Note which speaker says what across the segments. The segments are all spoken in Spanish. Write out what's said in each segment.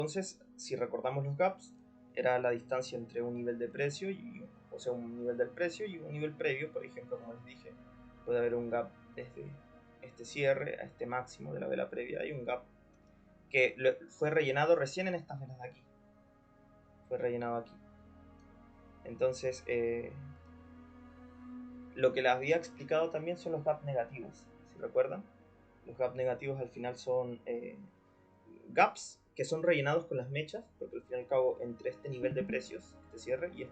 Speaker 1: Entonces, si recordamos los gaps, era la distancia entre un nivel de precio, o sea, un nivel del precio y un nivel previo. Por ejemplo, como les dije, puede haber un gap desde este cierre a este máximo de la vela previa. Hay un gap que fue rellenado recién en estas velas de aquí. Fue rellenado aquí. Entonces, lo que les había explicado también son los gaps negativos. Si recuerdan, los gaps negativos al final son gaps que son rellenados con las mechas, porque al fin y al cabo entre este nivel de precios, este cierre y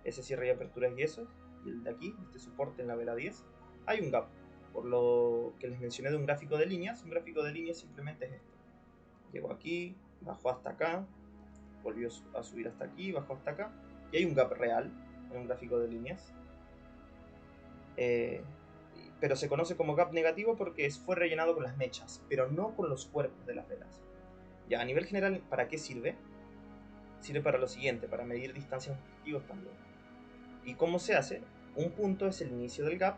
Speaker 1: ese cierre y aperturas y eso, y el de aquí, este soporte en la vela 10, hay un gap. Por lo que les mencioné de un gráfico de líneas, un gráfico de líneas simplemente es esto. Llegó aquí, bajó hasta acá, volvió a subir hasta aquí, bajó hasta acá, y hay un gap real en un gráfico de líneas. Pero se conoce como gap negativo porque fue rellenado con las mechas, pero no con los cuerpos de las velas. Ya, a nivel general, ¿para qué sirve? Sirve para lo siguiente, para medir distancias objetivos también. ¿Y cómo se hace? Un punto es el inicio del gap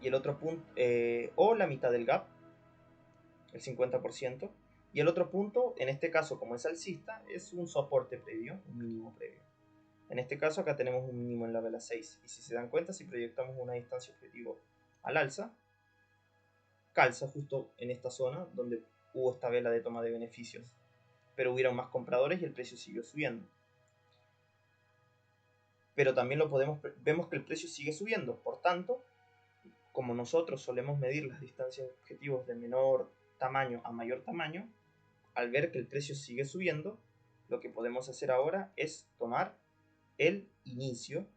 Speaker 1: y el otro punto, o la mitad del gap, el 50%, y el otro punto, en este caso como es alcista, es un soporte previo, un mínimo previo. En este caso acá tenemos un mínimo en la vela 6, y si se dan cuenta, si proyectamos una distancia objetivo al alza, calza justo en esta zona donde hubo esta vela de toma de beneficios, pero hubieron más compradores y el precio siguió subiendo. Pero también vemos que el precio sigue subiendo. Por tanto, como nosotros solemos medir las distancias objetivos de menor tamaño a mayor tamaño, al ver que el precio sigue subiendo, lo que podemos hacer ahora es tomar el inicio,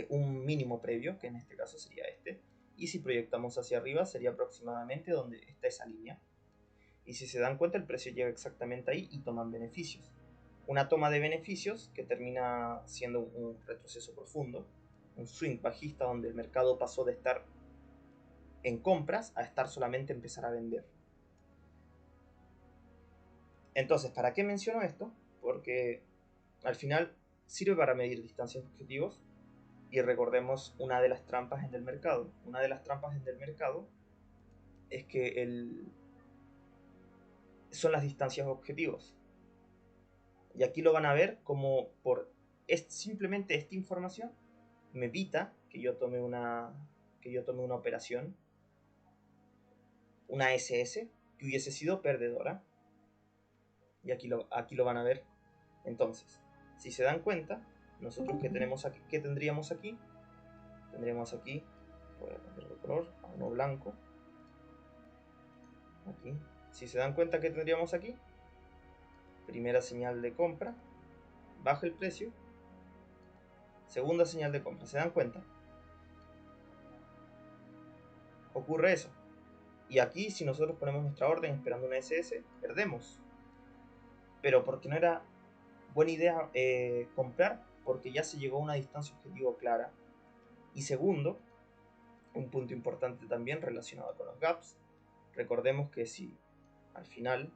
Speaker 1: un mínimo previo, que en este caso sería este, y si proyectamos hacia arriba sería aproximadamente donde está esa línea. Y si se dan cuenta, el precio llega exactamente ahí y toman beneficios. Una toma de beneficios que termina siendo un retroceso profundo, un swing bajista donde el mercado pasó de estar en compras a estar solamente empezar a vender. Entonces, ¿para qué menciono esto? Porque al final sirve para medir distancias objetivos y recordemos una de las trampas en el mercado. Una de las trampas en el mercado es que son las distancias objetivos. Y aquí lo van a ver como simplemente esta información me evita que yo tome una operación, una SS, que hubiese sido perdedora. Y aquí lo van a ver. Entonces, si se dan cuenta, nosotros ¿qué tenemos aquí? ¿Qué tendríamos aquí? Tendríamos aquí, voy a cambiar de color a uno blanco. Aquí. Si se dan cuenta, ¿qué tendríamos aquí? Primera señal de compra, baja el precio. Segunda señal de compra, ¿se dan cuenta? Ocurre eso. Y aquí, si nosotros ponemos nuestra orden esperando una SS, perdemos. Pero porque no era buena idea comprar, porque ya se llegó a una distancia objetivo clara. Y segundo, un punto importante también relacionado con los gaps, recordemos que si al final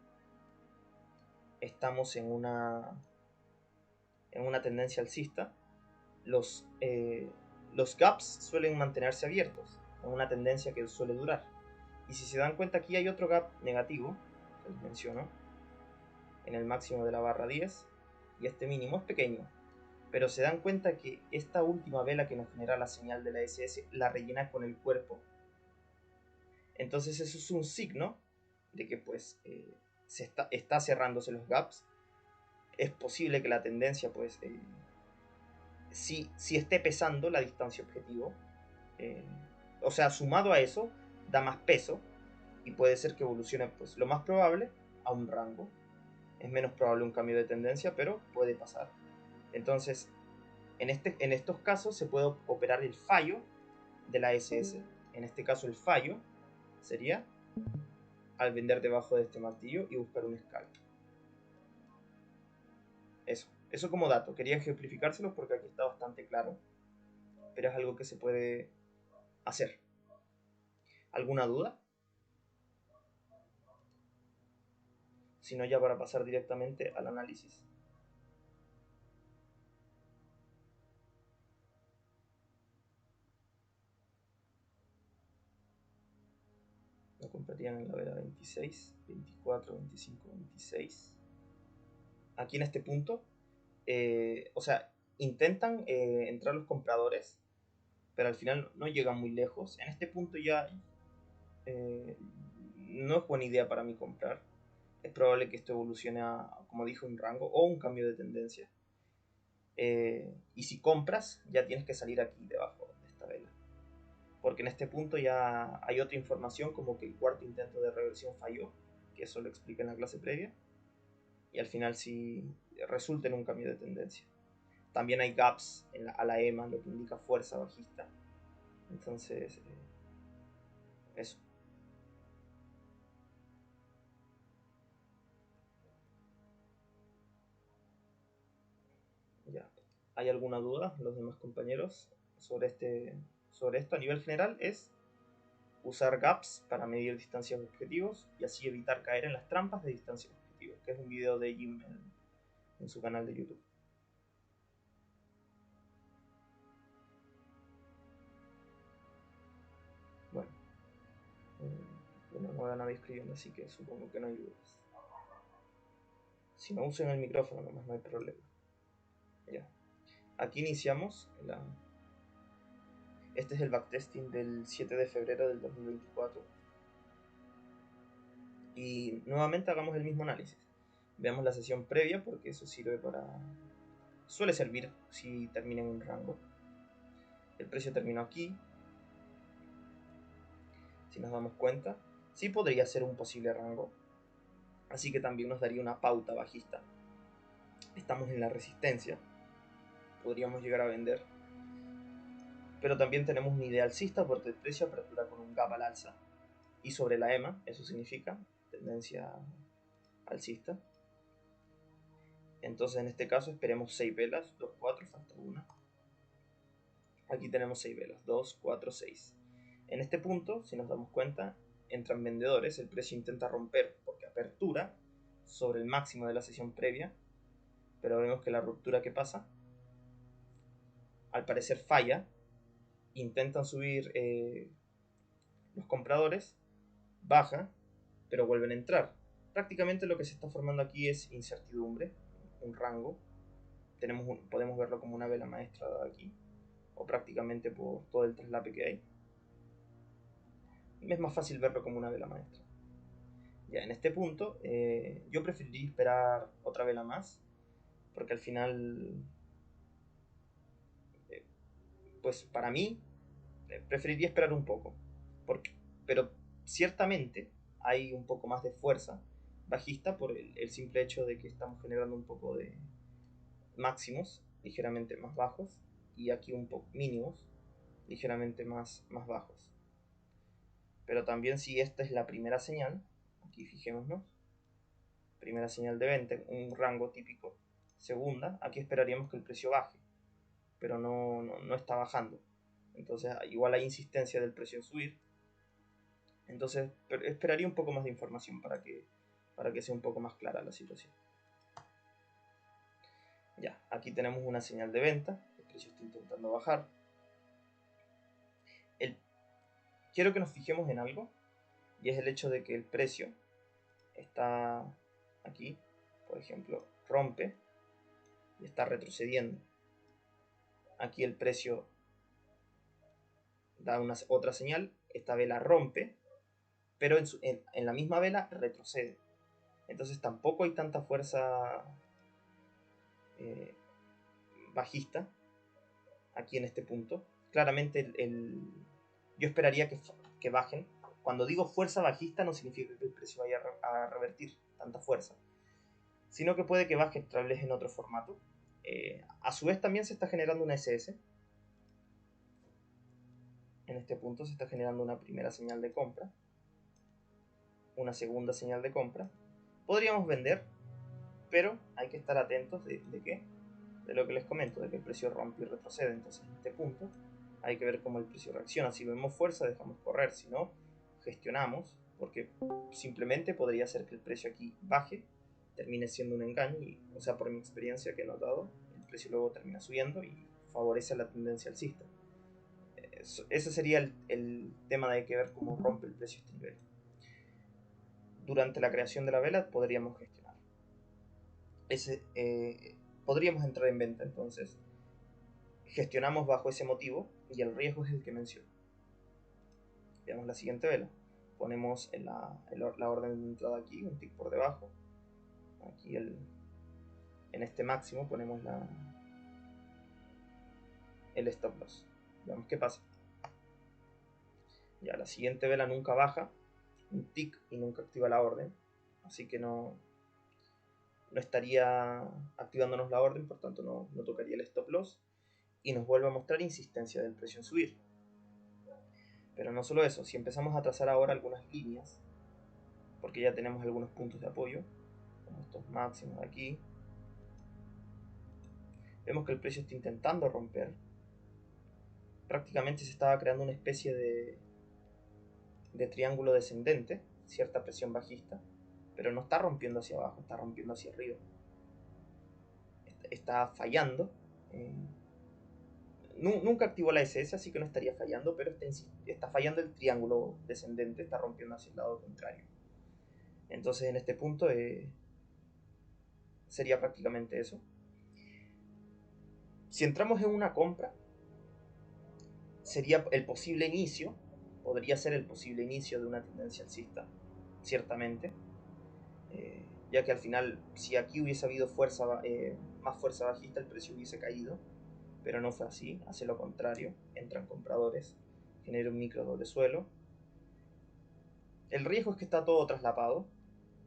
Speaker 1: estamos en una tendencia alcista, los gaps suelen mantenerse abiertos, en una tendencia que suele durar. Y si se dan cuenta, aquí hay otro gap negativo, que les menciono, en el máximo de la barra 10, y este mínimo es pequeño. Pero se dan cuenta que esta última vela que nos genera la señal de la SS la rellena con el cuerpo. Entonces eso es un signo de que pues está cerrándose los gaps. Es posible que la tendencia pues si esté pesando la distancia objetivo. O sea, sumado a eso, da más peso y puede ser que evolucione, pues lo más probable, a un rango. Es menos probable un cambio de tendencia, pero puede pasar. Entonces, en estos casos se puede operar el fallo de la SS. En este caso el fallo sería al vender debajo de este martillo y buscar un scalp. Eso como dato. Quería ejemplificárselo porque aquí está bastante claro, pero es algo que se puede hacer. ¿Alguna duda? Si no, ya para pasar directamente al análisis. No comprendo. estarían en la vela 26, 24, 25, 26. Aquí en este punto, o sea, intentan entrar los compradores, pero al final no llegan muy lejos. En este punto ya no es buena idea para mí comprar. Es probable que esto evolucione a, como dije, un rango o un cambio de tendencia. Y si compras, ya tienes que salir aquí debajo de esta vela. Porque en este punto ya hay otra información, como que el cuarto intento de reversión falló, que eso lo expliqué en la clase previa. Y al final sí resulta en un cambio de tendencia. También hay gaps a la EMA, lo que indica fuerza bajista. Entonces, eso. Ya. ¿Hay alguna duda, los demás compañeros, sobre esto? A nivel general es usar gaps para medir distancias objetivos y así evitar caer en las trampas de distancias objetivos, que es un video de Jim en su canal de YouTube. Bueno, no veo a nadie escribiendo, así que supongo que no hay dudas. Si no usen el micrófono nomás, no hay problema. Ya. Aquí iniciamos este es el backtesting del 7 de febrero del 2024. Y nuevamente hagamos el mismo análisis. Veamos la sesión previa porque eso sirve para... suele servir si termina en un rango. El precio terminó aquí. Si nos damos cuenta, sí podría ser un posible rango. Así que también nos daría una pauta bajista. Estamos en la resistencia. Podríamos llegar a vender. Pero también tenemos un ideal alcista porque el precio apertura con un gap al alza. Y sobre la EMA, eso significa tendencia alcista. Entonces en este caso esperemos 6 velas, 2, 4, falta una. Aquí tenemos 6 velas, 2, 4, 6. En este punto, si nos damos cuenta, entran vendedores, el precio intenta romper porque apertura sobre el máximo de la sesión previa, pero vemos que la ruptura que pasa, al parecer falla, intentan subir los compradores, baja, pero vuelven a entrar. Prácticamente lo que se está formando aquí es incertidumbre, un rango. Podemos verlo como una vela maestra aquí, o prácticamente por todo el traslape que hay. Es más fácil verlo como una vela maestra. Ya, en este punto, yo preferiría esperar otra vela más, porque al final, eh, pues para mí, preferiría esperar un poco. Porque, pero ciertamente hay un poco más de fuerza bajista por el simple hecho de que estamos generando un poco de máximos ligeramente más bajos y aquí un poco mínimos ligeramente más bajos. Pero también si esta es la primera señal, aquí fijémonos, primera señal de venta, un rango típico. Segunda, aquí esperaríamos que el precio baje, pero no está bajando. Entonces igual hay insistencia del precio en subir. Entonces esperaría un poco más de información para que sea un poco más clara la situación. Ya, aquí tenemos una señal de venta, el precio está intentando bajar. Quiero que nos fijemos en algo, y es el hecho de que el precio está aquí, por ejemplo, rompe y está retrocediendo. Aquí el precio da otra señal, esta vela rompe, pero en la misma vela retrocede. Entonces tampoco hay tanta fuerza eh, bajista aquí en este punto. Claramente yo esperaría que bajen. Cuando digo fuerza bajista no significa que el precio vaya a revertir tanta fuerza, sino que puede que baje tal vez en otro formato. A su vez también se está generando una SS. En este punto se está generando una primera señal de compra, una segunda señal de compra. Podríamos vender, pero hay que estar atentos de qué, de lo que les comento, de que el precio rompe y retrocede. Entonces en este punto hay que ver cómo el precio reacciona. Si vemos fuerza dejamos correr, si no gestionamos, porque simplemente podría ser que el precio aquí baje, termine siendo un engaño, o sea, por mi experiencia que he notado, el precio luego termina subiendo y favorece la tendencia alcista. Ese sería el tema de que ver cómo rompe el precio este nivel. durante la creación de la vela podríamos gestionar. Podríamos entrar en venta, entonces gestionamos bajo ese motivo y el riesgo es el que menciono. Veamos la siguiente vela. Ponemos la orden de entrada aquí, un tick por debajo. Aquí en este máximo ponemos el stop loss. Veamos qué pasa. Ya, la siguiente vela nunca baja, un tick y nunca activa la orden. Así que no estaría activándonos la orden, por tanto no tocaría el stop loss. Y nos vuelve a mostrar insistencia del precio en subir. Pero no solo eso, si empezamos a trazar ahora algunas líneas, porque ya tenemos algunos puntos de apoyo, como estos máximos de aquí, vemos que el precio está intentando romper. Prácticamente se estaba creando una especie de triángulo descendente, cierta presión bajista, pero no está rompiendo hacia abajo, está rompiendo hacia arriba. Está fallando. Nunca activó la SS, así que no estaría fallando, pero está fallando el triángulo descendente, está rompiendo hacia el lado contrario. Entonces en este punto sería prácticamente eso. Si entramos en una compra, sería el posible inicio, podría ser el posible inicio de una tendencia alcista, ciertamente, ya que al final, si aquí hubiese habido más fuerza bajista, el precio hubiese caído, pero no fue así, hace lo contrario, entran compradores, genera un micro doble suelo. El riesgo es que está todo traslapado,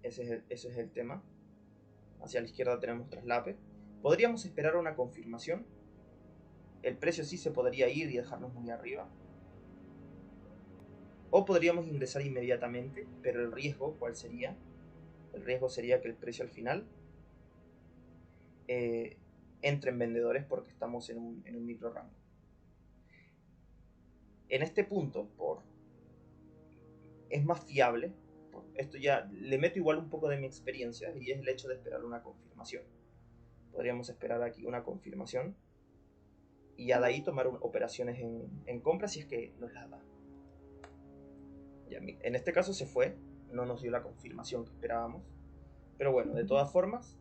Speaker 1: ese es el tema. Hacia la izquierda tenemos traslape. Podríamos esperar una confirmación. El precio sí se podría ir y dejarnos muy arriba. O podríamos ingresar inmediatamente, pero el riesgo, ¿cuál sería? El riesgo sería que el precio al final entre en vendedores porque estamos en un micro rango. En este punto, es más fiable. Esto ya le meto igual un poco de mi experiencia y es el hecho de esperar una confirmación. Podríamos esperar aquí una confirmación y ya de ahí tomar operaciones en compra si es que nos la da. Ya, en este caso se fue, no nos dio la confirmación que esperábamos, pero bueno, de todas formas,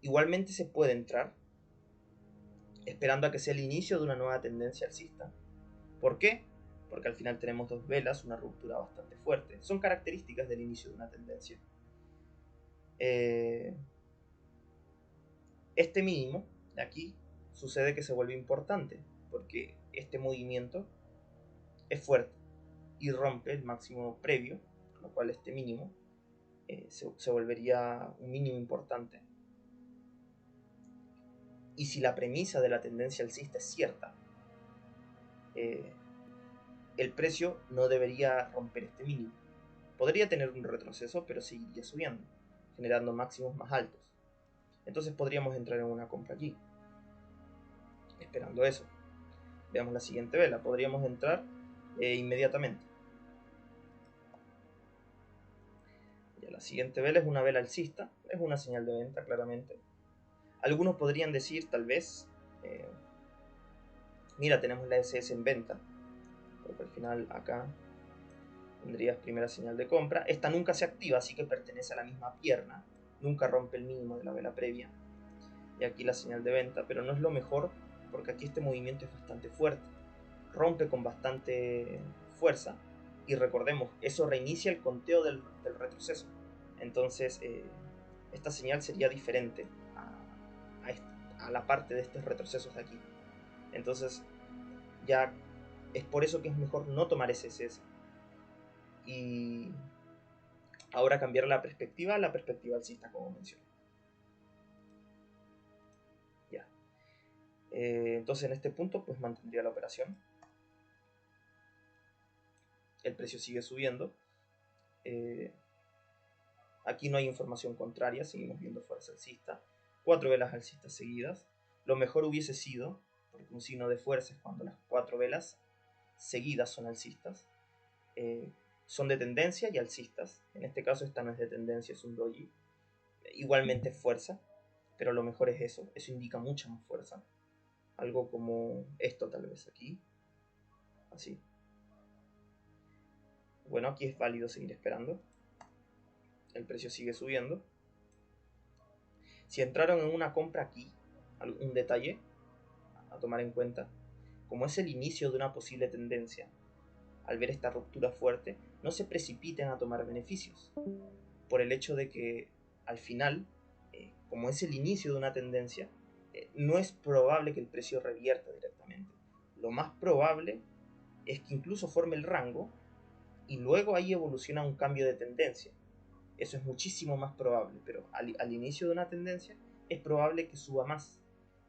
Speaker 1: igualmente se puede entrar esperando a que sea el inicio de una nueva tendencia alcista. ¿Por qué? Porque al final tenemos dos velas, una ruptura bastante fuerte. Son características del inicio de una tendencia. Este mínimo de aquí sucede que se vuelve importante porque este movimiento es fuerte y rompe el máximo previo, con lo cual este mínimo se volvería un mínimo importante. Y si la premisa de la tendencia alcista es cierta, el precio no debería romper este mínimo. Podría tener un retroceso, pero seguiría subiendo, generando máximos más altos. Entonces podríamos entrar en una compra aquí, esperando eso. Veamos la siguiente vela, podríamos entrar inmediatamente. Ya, la siguiente vela es una vela alcista, es una señal de venta claramente. Algunos podrían decir, tal vez, mira, tenemos la SS en venta, porque al final acá tendrías primera señal de compra. Esta nunca se activa, así que pertenece a la misma pierna, nunca rompe el mínimo de la vela previa. Y aquí la señal de venta, pero no es lo mejor, porque aquí este movimiento es bastante fuerte, rompe con bastante fuerza, y recordemos, eso reinicia el conteo del retroceso. Entonces, esta señal sería diferente a la parte de estos retrocesos de aquí. Entonces, ya es por eso que es mejor no tomar SS. Y ahora cambiar la perspectiva alcista, como mencioné. Ya. Entonces, en este punto, pues mantendría la operación. El precio sigue subiendo. Aquí no hay información contraria, seguimos viendo fuerza alcista. 4 velas alcistas seguidas. Lo mejor hubiese sido, porque un signo de fuerza es cuando las 4 velas seguidas son alcistas. Son de tendencia y alcistas. En este caso esta no es de tendencia, es un doji. Igualmente fuerza, pero lo mejor es eso. Eso indica mucha más fuerza. Algo como esto tal vez aquí. Así. Bueno, aquí es válido seguir esperando. el precio sigue subiendo. Si entraron en una compra aquí, un detalle a tomar en cuenta, como es el inicio de una posible tendencia, al ver esta ruptura fuerte, no se precipiten a tomar beneficios, por el hecho de que al final, como es el inicio de una tendencia, no es probable que el precio revierta directamente. Lo más probable es que incluso forme el rango y luego ahí evoluciona un cambio de tendencia. Eso es muchísimo más probable, pero al inicio de una tendencia es probable que suba más,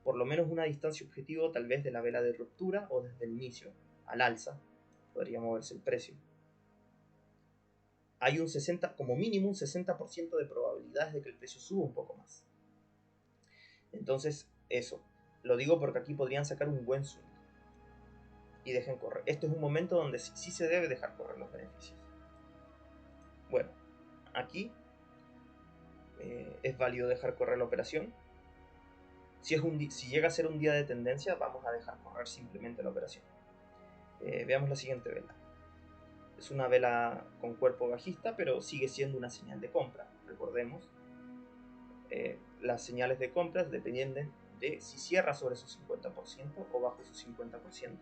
Speaker 1: por lo menos una distancia objetivo tal vez de la vela de ruptura o desde el inicio, al alza, podría moverse el precio. Hay un 60, como mínimo un 60% de probabilidades de que el precio suba un poco más. Entonces, eso, lo digo porque aquí podrían sacar un buen swing y dejen correr. Este es un momento donde sí se debe dejar correr los beneficios. Bueno, aquí es válido dejar correr la operación. Si llega a ser un día de tendencia, vamos a dejar correr simplemente la operación. Veamos la siguiente vela. Es una vela con cuerpo bajista, pero sigue siendo una señal de compra. Recordemos, las señales de compra dependen de si cierra sobre su 50% o bajo su 50%.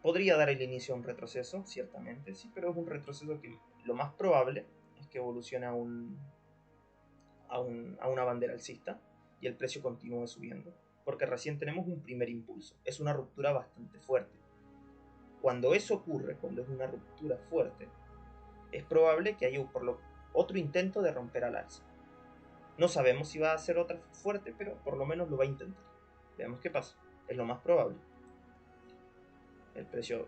Speaker 1: Podría dar el inicio a un retroceso, ciertamente, sí, pero es un retroceso que lo más probable es que evolucione a una bandera alcista y el precio continúe subiendo, porque recién tenemos un primer impulso. Es una ruptura bastante fuerte. Cuando eso ocurre, cuando es una ruptura fuerte, es probable que haya otro intento de romper al alza. No sabemos si va a ser otra fuerte, pero por lo menos lo va a intentar. Veamos qué pasa. Es lo más probable. El precio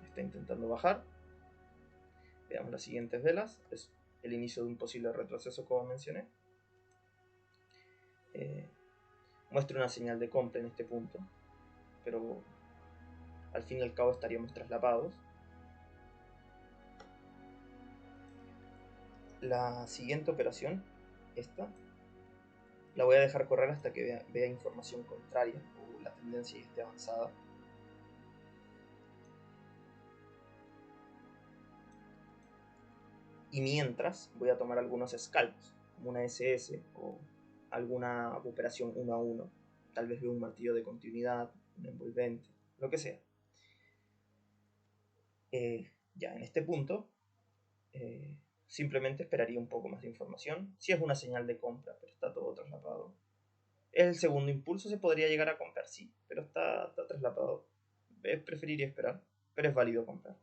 Speaker 1: está intentando bajar. Veamos las siguientes velas. Es el inicio de un posible retroceso, como mencioné. Muestra una señal de compra en este punto, pero al fin y al cabo estaríamos traslapados. La siguiente operación, esta, la voy a dejar correr hasta que vea información contraria o la tendencia esté avanzada. Y mientras voy a tomar algunos scalps, como una SS o alguna operación 1 a 1. Tal vez veo un martillo de continuidad, un envolvente, lo que sea. Ya en este punto, simplemente esperaría un poco más de información. Si es una señal de compra, pero está todo traslapado. Es el segundo impulso, se podría llegar a comprar, sí, pero está traslapado. Preferiría esperar, pero es válido comprar.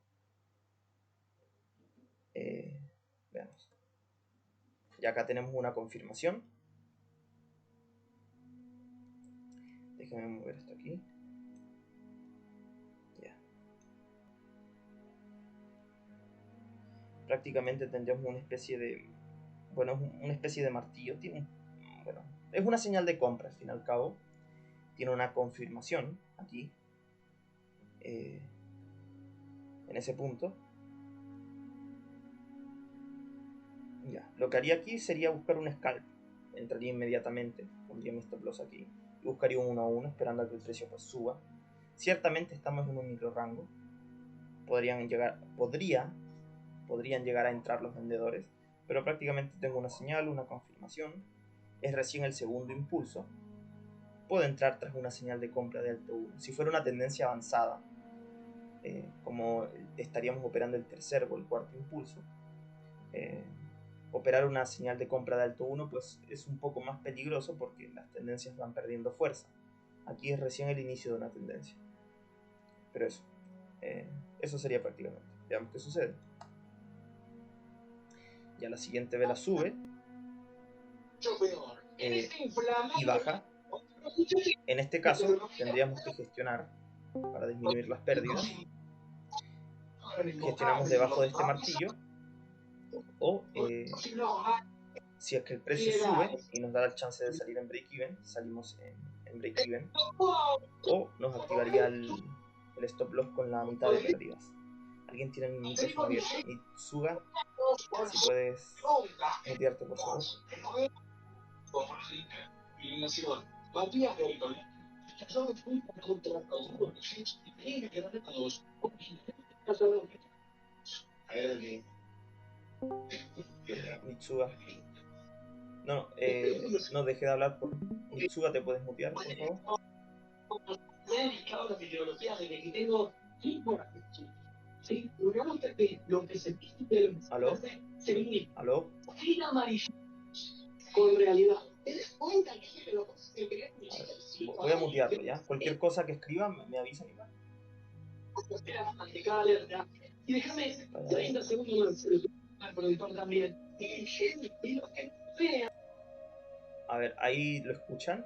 Speaker 1: Veamos. Y acá tenemos una confirmación. Déjenme mover esto aquí. Ya. Prácticamente tendríamos una especie de... Bueno, una especie de martillo. Bueno, es una señal de compra, al fin y al cabo. Tiene una confirmación aquí. En ese punto. Ya. Lo que haría aquí sería buscar un scalp. Entraría inmediatamente. Pondría mi stop loss aquí. Y buscaría un 1 a 1 esperando a que el precio pues suba. Ciertamente estamos en un micro rango. Podrían llegar a entrar los vendedores, pero prácticamente tengo una señal, una confirmación. Es recién el segundo impulso. Puedo entrar tras una señal de compra de alto 1. Si fuera una tendencia avanzada, como estaríamos operando el tercer o el cuarto impulso, operar una señal de compra de alto 1 pues es un poco más peligroso porque las tendencias van perdiendo fuerza. Aquí es recién el inicio de una tendencia. Pero eso sería prácticamente. Veamos qué sucede. Ya la siguiente vela sube y baja. En este caso tendríamos que gestionar para disminuir las pérdidas. Gestionamos debajo de este martillo o si es que el precio sube y nos da el chance de salir en break-even, salimos en break-even, o nos activaría el stop loss con la mitad de pérdidas. Alguien tiene mi micrófono abierto. Mitsuga, si puedes mutearte por favor. Mitsuga. No, no dejé de hablar por... Mitsuga, ¿te puedes mutear, por favor?
Speaker 2: Me he dedicado a la meteorología desde que tengo 5 años. ¿Sí? Lo que se pide
Speaker 1: ¿Aló?
Speaker 2: se ve
Speaker 1: ¿Aló?
Speaker 2: fin amarillo con realidad.
Speaker 1: Voy a mutearlo, ¿ya? Cualquier cosa que escriba me avisan igual.
Speaker 2: Y déjame 30 segundos más, el productor también. Y los que vean.
Speaker 1: A ver, ¿ahí lo escuchan?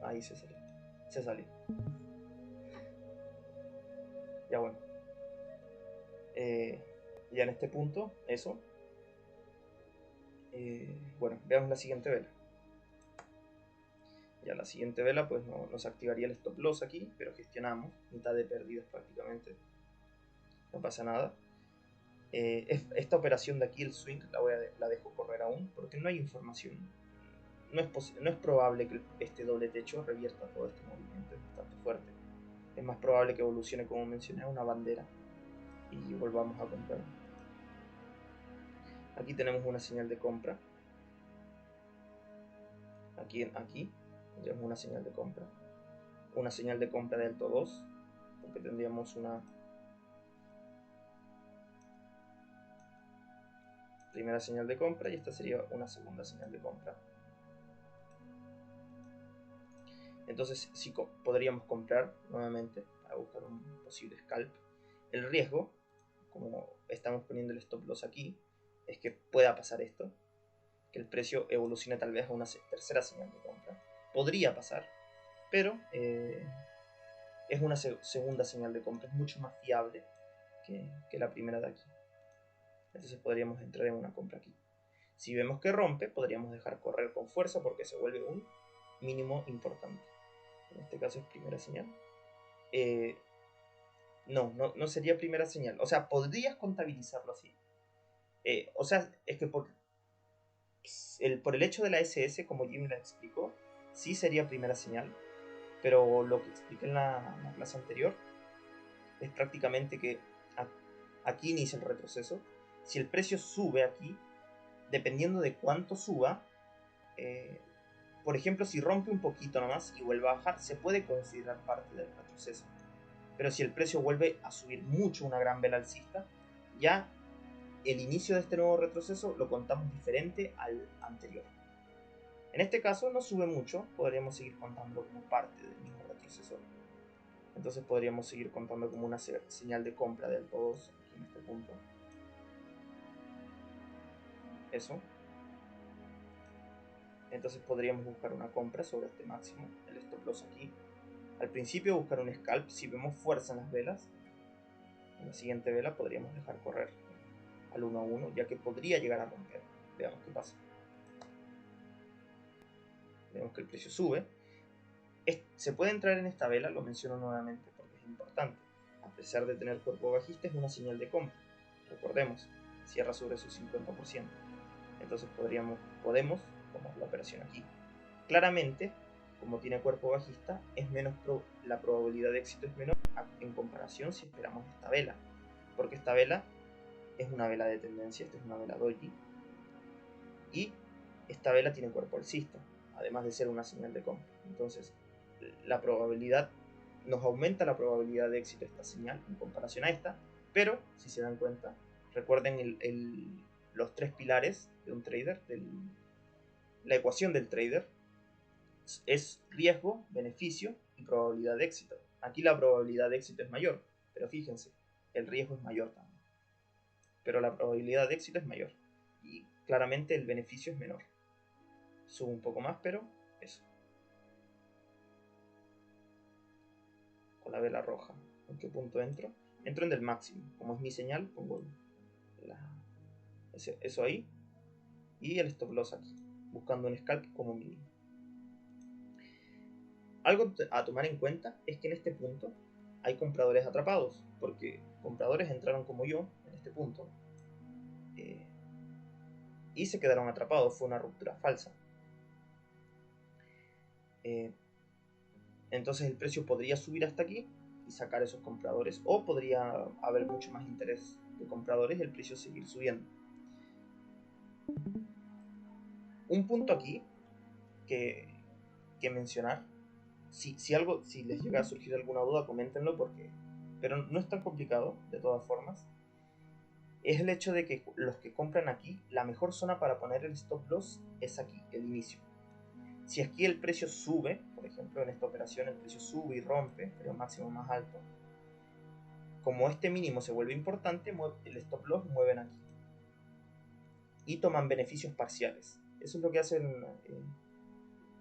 Speaker 1: Ahí se salió. Se salió. Ya bueno. Ya en este punto, eso. Bueno, veamos la siguiente vela. Ya la siguiente vela pues nos activaría el stop loss aquí, pero gestionamos, mitad de pérdidas prácticamente. No pasa nada. Esta operación de aquí, el swing, la dejo correr aún, porque no hay información. No es probable que este doble techo revierta todo este movimiento, es bastante fuerte. Es más probable que evolucione, como mencioné, a una bandera y volvamos a comprar. Aquí tenemos una señal de compra. Aquí tendríamos una señal de compra. Una señal de compra de alto 2, porque tendríamos una primera señal de compra y esta sería una segunda señal de compra. Entonces sí podríamos comprar nuevamente para buscar un posible scalp. El riesgo, como estamos poniendo el stop loss aquí, es que pueda pasar esto, que el precio evolucione tal vez a una tercera señal de compra. Podría pasar, pero es una segunda señal de compra, es mucho más fiable que la primera de aquí. Entonces podríamos entrar en una compra aquí. Si vemos que rompe, podríamos dejar correr con fuerza porque se vuelve un mínimo importante. En este caso es primera señal. No sería primera señal. O sea, podrías contabilizarlo así. O sea, es que por el hecho de la SS, como Jim la explicó, sí sería primera señal. Pero lo que expliqué en la clase anterior es prácticamente que aquí inicia el retroceso. Si el precio sube aquí, dependiendo de cuánto suba, por ejemplo, si rompe un poquito nomás y vuelve a bajar, se puede considerar parte del retroceso. Pero si el precio vuelve a subir mucho, una gran vela alcista, ya el inicio de este nuevo retroceso lo contamos diferente al anterior. En este caso no sube mucho, podríamos seguir contando como parte del mismo retroceso. Entonces podríamos seguir contando como una señal de compra del todos aquí en este punto. Eso. Entonces podríamos buscar una compra sobre este máximo, el stop loss aquí. Al principio buscar un scalp, si vemos fuerza en las velas, en la siguiente vela podríamos dejar correr al 1 a 1, ya que podría llegar a romper. Veamos qué pasa. Vemos que el precio sube. Se puede entrar en esta vela, lo menciono nuevamente porque es importante. A pesar de tener cuerpo bajista, es una señal de compra. Recordemos, cierra sobre su 50%. Entonces podemos tomar la operación aquí. Claramente, como tiene cuerpo bajista, es menos la probabilidad de éxito es menor en comparación si esperamos esta vela. Porque esta vela es una vela de tendencia, esta es una vela doji. Y esta vela tiene cuerpo alcista, además de ser una señal de compra. Entonces, la probabilidad nos aumenta la probabilidad de éxito de esta señal en comparación a esta, pero si se dan cuenta, recuerden los tres pilares de un trader, la ecuación del trader es riesgo, beneficio y probabilidad de éxito. Aquí la probabilidad de éxito es mayor, pero fíjense, el riesgo es mayor también, pero la probabilidad de éxito es mayor y claramente el beneficio es menor. Subo un poco más, pero eso. Con la vela roja. ¿En qué punto entro? Entro en el máximo. Como es mi señal, pongo eso ahí. Y el stop loss aquí. Buscando un scalp como mínimo. Algo a tomar en cuenta es que en este punto hay compradores atrapados. Porque compradores entraron como yo en este punto. Y se quedaron atrapados. Fue una ruptura falsa. Entonces el precio podría subir hasta aquí y sacar esos compradores, o podría haber mucho más interés de compradores y el precio seguir subiendo. Un punto aquí que mencionar, si les llega a surgir alguna duda, coméntenlo, pero no es tan complicado de todas formas, es el hecho de que los que compran aquí, la mejor zona para poner el stop loss es aquí, el inicio. Si aquí el precio sube, por ejemplo en esta operación el precio sube y rompe, pero máximo más alto, como este mínimo se vuelve importante, el stop loss mueven aquí y toman beneficios parciales. Eso es lo que hacen,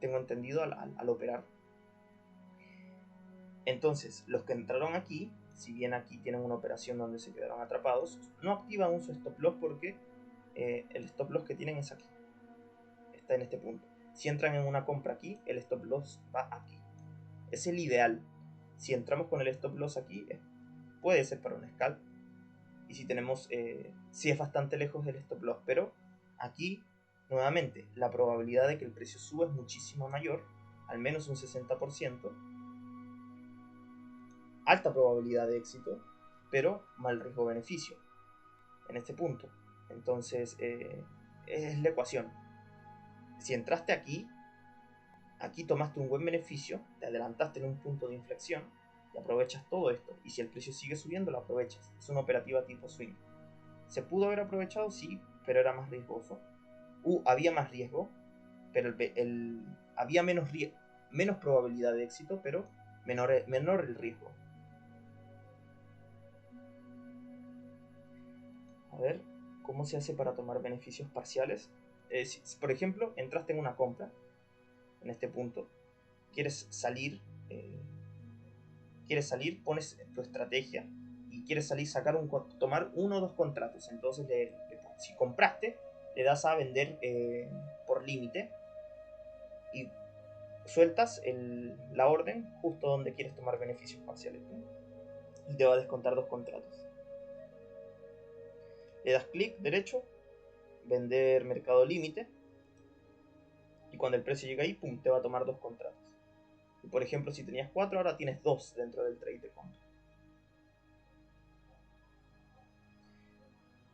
Speaker 1: tengo entendido, al operar. Entonces, los que entraron aquí, si bien aquí tienen una operación donde se quedaron atrapados, no activan un su stop loss porque el stop loss que tienen es aquí, está en este punto. Si entran en una compra aquí, el stop loss va aquí. Es el ideal. Si entramos con el stop loss aquí, puede ser para un scalp. Y si tenemos, si es bastante lejos del stop loss, pero aquí, nuevamente, la probabilidad de que el precio suba es muchísimo mayor, al menos un 60%. Alta probabilidad de éxito, pero mal riesgo-beneficio en este punto. Entonces, es la ecuación. Si entraste aquí tomaste un buen beneficio, te adelantaste en un punto de inflexión y aprovechas todo esto. Y si el precio sigue subiendo, lo aprovechas. Es una operativa tipo swing. ¿Se pudo haber aprovechado? Sí, pero era más riesgoso. Había más riesgo, pero había menos probabilidad de éxito, pero menor el riesgo. A ver, ¿cómo se hace para tomar beneficios parciales? Si, por ejemplo, entraste en una compra, en este punto, quieres salir, pones tu estrategia y quieres salir, tomar uno o dos contratos. Entonces, si compraste, le das a vender por límite y sueltas la orden justo donde quieres tomar beneficios parciales, ¿no? Y te va a descontar dos contratos. Le das clic derecho, vender mercado límite, y cuando el precio llega ahí, pum, te va a tomar dos contratos. Y por ejemplo, si tenías 4, ahora tienes 2 dentro del trade de compra.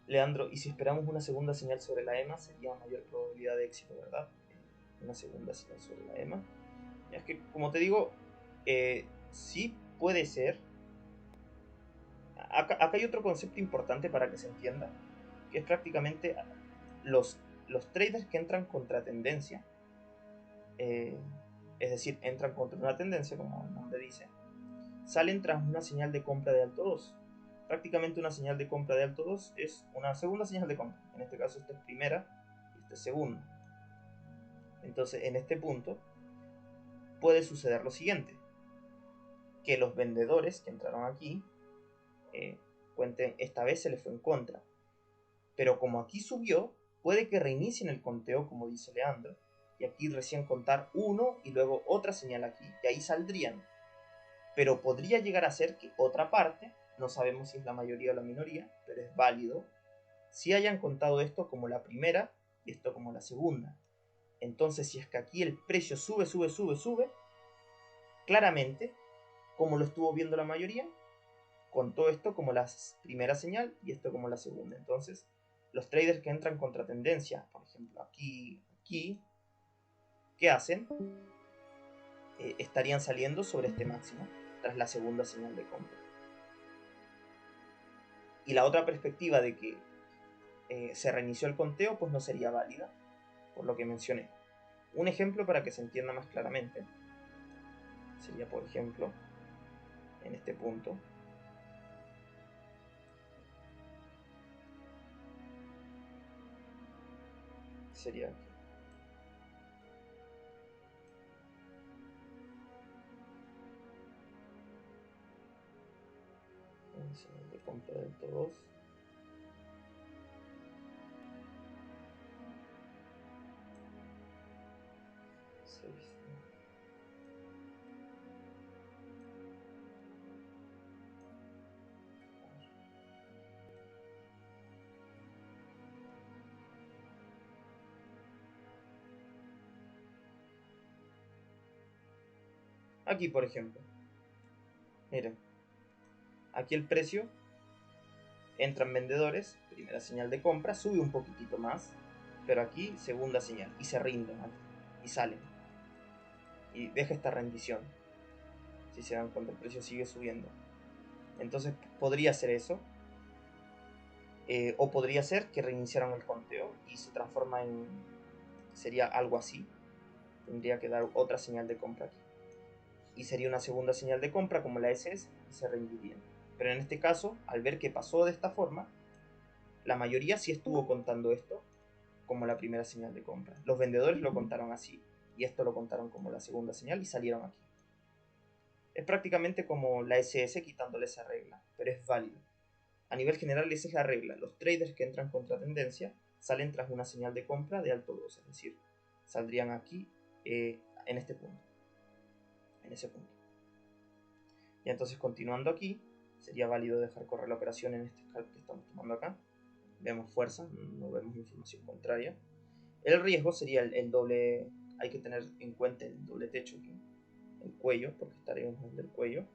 Speaker 1: Leandro, ¿y si esperamos una segunda señal sobre la EMA, sería mayor probabilidad de éxito, verdad? Una segunda señal sobre la EMA. Es que, como te digo, sí puede ser. Acá hay otro concepto importante para que se entienda, que es prácticamente los traders que entran contra tendencia, es decir, entran contra una tendencia, como el nombre dice, salen tras una señal de compra de alto 2. Prácticamente una señal de compra de alto 2 es una segunda señal de compra. En este caso esta es primera y esta es segunda. Entonces en este punto puede suceder lo siguiente, que los vendedores que entraron aquí cuenten, esta vez se les fue en contra, pero como aquí subió, puede que reinicien el conteo, como dice Leandro, y aquí recién contar uno y luego otra señal aquí, y ahí saldrían. Pero podría llegar a ser que otra parte, no sabemos si es la mayoría o la minoría, pero es válido, si hayan contado esto como la primera y esto como la segunda. Entonces, si es que aquí el precio sube, claramente, como lo estuvo viendo la mayoría, contó esto como la primera señal y esto como la segunda. Entonces, los traders que entran contra tendencia, por ejemplo, aquí, ¿qué hacen? Estarían saliendo sobre este máximo tras la segunda señal de compra. Y la otra perspectiva de que se reinició el conteo, pues no sería válida, por lo que mencioné. Un ejemplo para que se entienda más claramente sería, por ejemplo, en este punto, sería aquí. De compra del todo 2. Aquí, por ejemplo, miren, Aquí el precio, entran vendedores, primera señal de compra, sube un poquitito más, pero aquí segunda señal, y se rinden aquí, y salen. Y deja esta rendición. Si se dan cuenta, el precio sigue subiendo. Entonces podría ser eso. O podría ser que reiniciaron el conteo y se transforma en... sería algo así. Tendría que dar otra señal de compra aquí. Y sería una segunda señal de compra como la SS y se rendirían. Pero en este caso, al ver que pasó de esta forma, la mayoría sí estuvo contando esto como la primera señal de compra. Los vendedores lo contaron así y esto lo contaron como la segunda señal y salieron aquí. Es prácticamente como la SS quitándole esa regla, pero es válido. A nivel general esa es la regla. Los traders que entran contra tendencia salen tras una señal de compra de alto 2, es decir, saldrían aquí en este punto. En ese punto. Y entonces continuando aquí, sería válido dejar correr la operación en este scalp que estamos tomando acá. Vemos fuerza, no vemos información contraria. El riesgo sería el doble, hay que tener en cuenta el doble techo aquí, el cuello, porque estaremos en el cuello.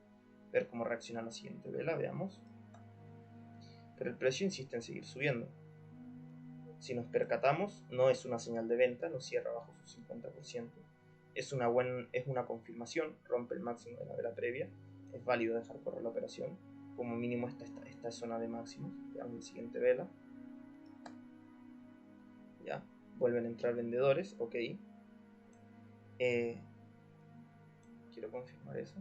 Speaker 1: Ver cómo reacciona la siguiente vela, veamos. Pero el precio insiste en seguir subiendo. Si nos percatamos, no es una señal de venta, no cierra bajo su 50%. Es una confirmación, rompe el máximo de la vela previa. Es válido dejar correr la operación. Como mínimo esta zona de máximos. Veamos la siguiente vela. Ya, vuelven a entrar vendedores, ok. Quiero confirmar eso.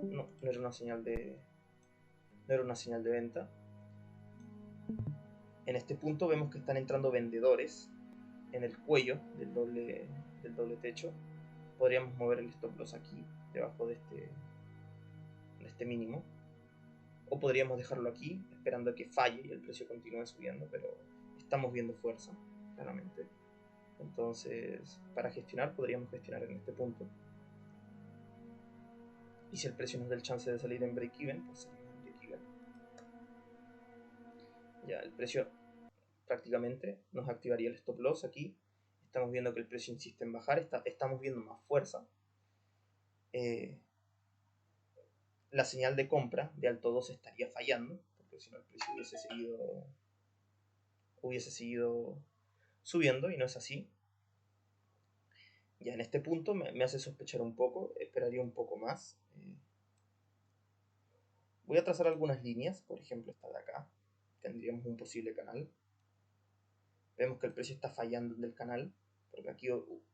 Speaker 1: No era una señal de... no era una señal de venta. En este punto vemos que están entrando vendedores en el cuello del doble techo. Podríamos mover el stop loss aquí, debajo de este mínimo. O podríamos dejarlo aquí, esperando a que falle y el precio continúe subiendo, pero estamos viendo fuerza, claramente. Entonces, para gestionar, podríamos gestionar en este punto. Y si el precio nos da el chance de salir en break-even, pues salimos en break-even. Ya, el precio prácticamente nos activaría el stop loss aquí. Estamos viendo que el precio insiste en bajar, estamos viendo más fuerza. La señal de compra de alto 2 estaría fallando, porque si no el precio hubiese seguido subiendo y no es así. Ya en este punto me hace sospechar un poco, esperaría un poco más. Voy a trazar algunas líneas, por ejemplo esta de acá, tendríamos un posible canal. Vemos que el precio está fallando en el canal, porque aquí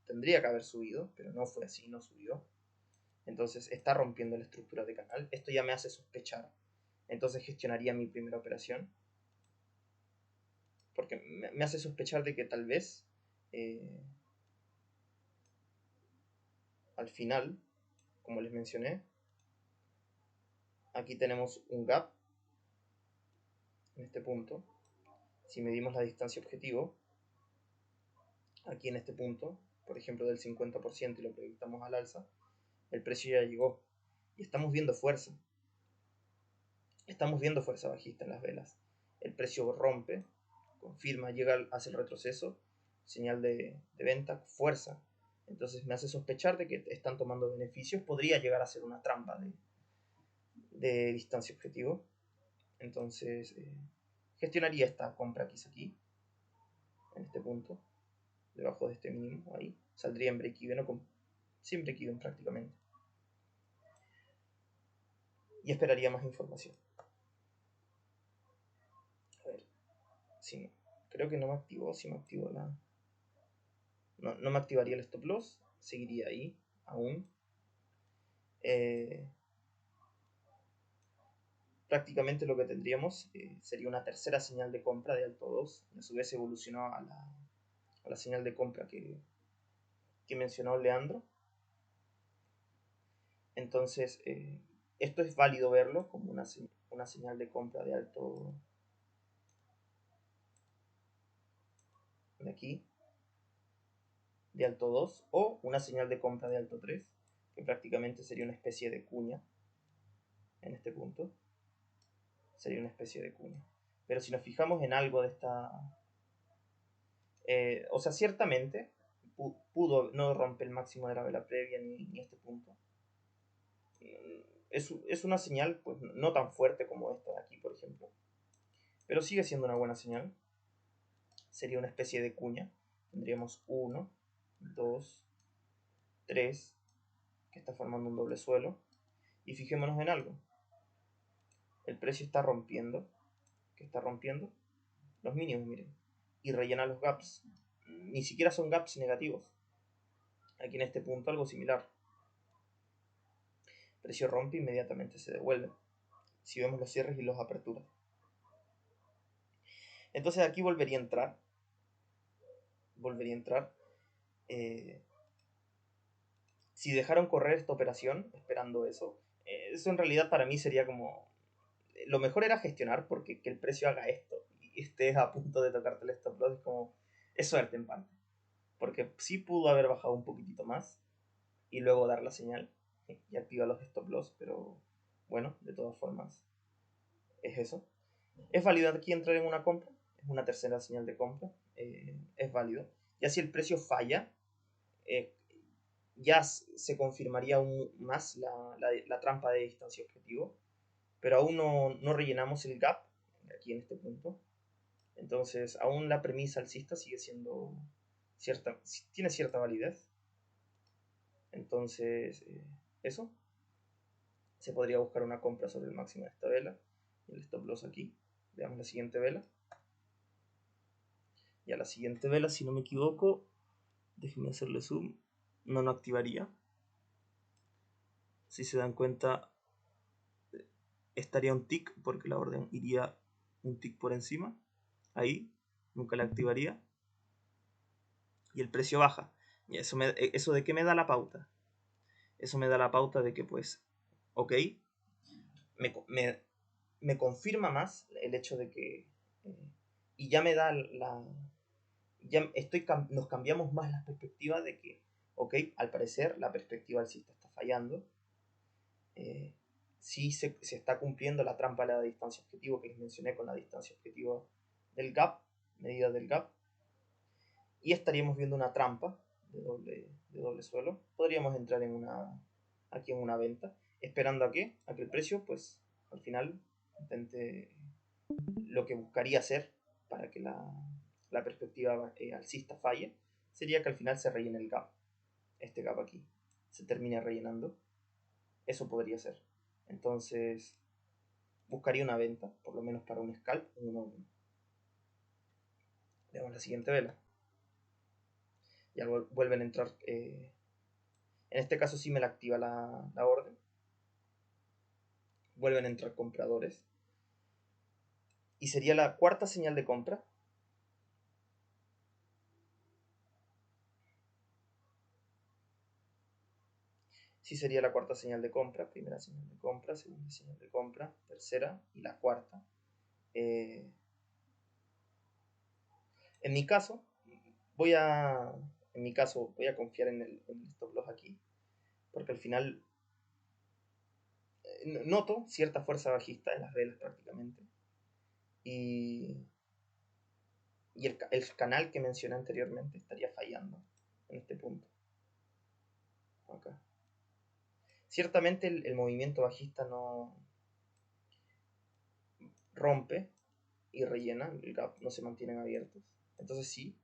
Speaker 1: tendría que haber subido, pero no fue así, no subió. Entonces está rompiendo la estructura de canal. Esto ya me hace sospechar. Entonces gestionaría mi primera operación. Porque me hace sospechar de que tal vez al final, como les mencioné, aquí tenemos un gap en este punto. Si medimos la distancia objetivo, aquí en este punto, por ejemplo del 50% y lo proyectamos al alza, el precio ya llegó y estamos viendo fuerza. Estamos viendo fuerza bajista en las velas. El precio rompe, confirma, llega, hace el retroceso, señal de venta, fuerza. Entonces me hace sospechar de que están tomando beneficios. Podría llegar a ser una trampa de distancia objetivo. Entonces gestionaría esta compra que hice aquí, en este punto, debajo de este mínimo ahí. Saldría en break-even o sin break-even prácticamente. Y esperaría más información. A ver, sí, creo que no me activó. Si me activó la... No me activaría el stop loss, seguiría ahí aún. Prácticamente lo que tendríamos sería una tercera señal de compra de alto 2, y a su vez evolucionó a la señal de compra que mencionó Leandro. Entonces, esto es válido verlo como una señal de compra de alto, de aquí, de alto 2, o una señal de compra de alto 3, que prácticamente sería una especie de cuña en este punto. Sería una especie de cuña. Pero si nos fijamos en algo de esta... o sea, ciertamente no rompe el máximo de la vela previa ni este punto. Es una señal pues no tan fuerte como esta de aquí, por ejemplo, pero sigue siendo una buena señal. Sería una especie de cuña. Tendríamos 1, 2, 3, que está formando un doble suelo. Y fijémonos en algo. El precio está rompiendo. ¿Qué está rompiendo? Los mínimos, miren. Y rellena los gaps. Ni siquiera son gaps negativos. Aquí en este punto algo similar. El precio rompe e inmediatamente se devuelve. Si vemos los cierres y las aperturas. Entonces aquí volvería a entrar. Si dejaron correr esta operación esperando eso, eso en realidad para mí sería como... Lo mejor era gestionar porque que el precio haga esto y estés a punto de tocarte el stop loss es como... Es suerte en parte. Porque sí pudo haber bajado un poquitito más y luego dar la señal y activa los stop loss, pero bueno, de todas formas es eso. Es válido aquí entrar en una compra, es una tercera señal de compra, es válido. Ya si el precio falla, eh, ya se confirmaría aún más la trampa de distancia objetivo, pero aún no rellenamos el gap aquí en este punto. Entonces, aún la premisa alcista sigue siendo tiene cierta validez. Entonces, eso. Se podría buscar una compra sobre el máximo de esta vela. Y el stop loss aquí. Veamos la siguiente vela. Y a la siguiente vela, si no me equivoco, déjenme hacerle zoom, no activaría. Si se dan cuenta, estaría un tick porque la orden iría un tick por encima. Ahí, nunca la activaría. Y el precio baja. Y eso de qué me da la pauta. Eso me da la pauta de que pues, ok, me confirma más el hecho de que... y ya me da nos cambiamos más la perspectiva de que, ok, al parecer la perspectiva alcista está fallando. Sí se está cumpliendo la trampa de la distancia objetivo que les mencioné con la distancia objetivo del gap, medida del gap. Y estaríamos viendo una trampa de doble suelo. Podríamos entrar aquí en una venta, esperando a que el precio, pues, al final intente lo que buscaría hacer para que la perspectiva alcista falle, sería que al final se rellene el gap. Este gap aquí se termine rellenando. Eso podría ser. Entonces, buscaría una venta, por lo menos para un scalp, Veamos la siguiente vela. Ya vuelven a entrar. En este caso sí me la activa la orden. Vuelven a entrar compradores. Y sería la cuarta señal de compra. Sí sería la cuarta señal de compra. Primera señal de compra, segunda señal de compra, tercera y la cuarta. En mi caso, voy a confiar en el stop loss aquí. Porque al final noto cierta fuerza bajista en las velas prácticamente. Y el canal que mencioné anteriormente estaría fallando en este punto. Acá. Ciertamente el movimiento bajista no rompe y rellena, el gap no se mantienen abiertos. Entonces sí,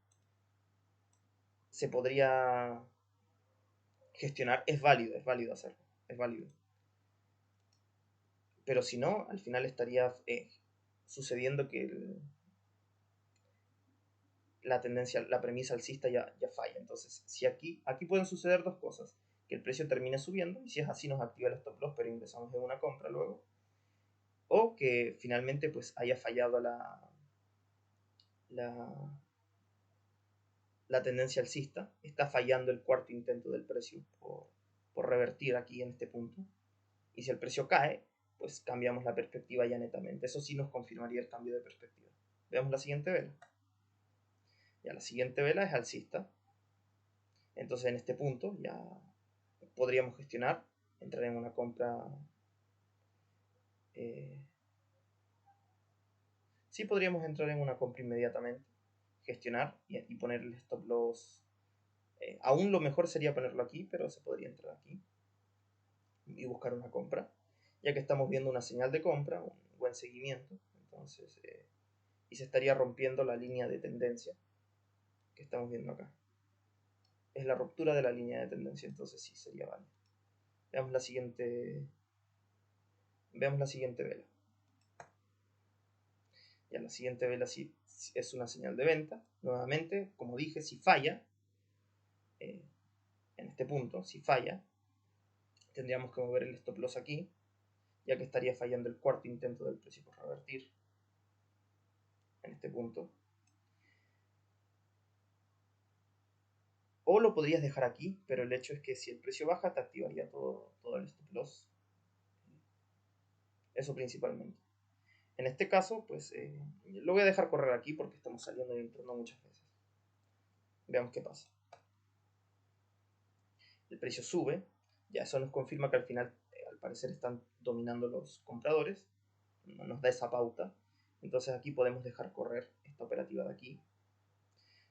Speaker 1: se podría gestionar, es válido hacerlo, es válido. Pero si no, al final estaría sucediendo que la tendencia, la premisa alcista ya falla. Entonces, si aquí pueden suceder dos cosas. Que el precio termine subiendo, y si es así nos activa el stop loss, pero ingresamos en una compra luego. O que finalmente pues haya fallado la tendencia alcista. Está fallando el cuarto intento del precio por revertir aquí en este punto. Y si el precio cae, pues cambiamos la perspectiva ya netamente. Eso sí nos confirmaría el cambio de perspectiva. Veamos la siguiente vela. Ya la siguiente vela es alcista. Entonces en este punto ya podríamos gestionar, entrar en una compra. Sí podríamos entrar en una compra inmediatamente, gestionar y poner el stop loss Aún lo mejor sería ponerlo aquí, pero se podría entrar aquí y buscar una compra, ya que estamos viendo una señal de compra, un buen seguimiento. Entonces, y se estaría rompiendo la línea de tendencia que estamos viendo acá. Es la ruptura de la línea de tendencia, entonces sí sería válido. Veamos la siguiente vela. Ya la siguiente vela sí es una señal de venta. Nuevamente, como dije, si falla, en este punto, si falla, tendríamos que mover el stop loss aquí, ya que estaría fallando el cuarto intento del precio por revertir en este punto. O lo podrías dejar aquí, pero el hecho es que si el precio baja te activaría todo el stop loss. Eso principalmente. En este caso, pues lo voy a dejar correr aquí porque estamos saliendo y entrando muchas veces. Veamos qué pasa. El precio sube, ya eso nos confirma que al final, al parecer, están dominando los compradores. Nos da esa pauta. Entonces aquí podemos dejar correr esta operativa de aquí.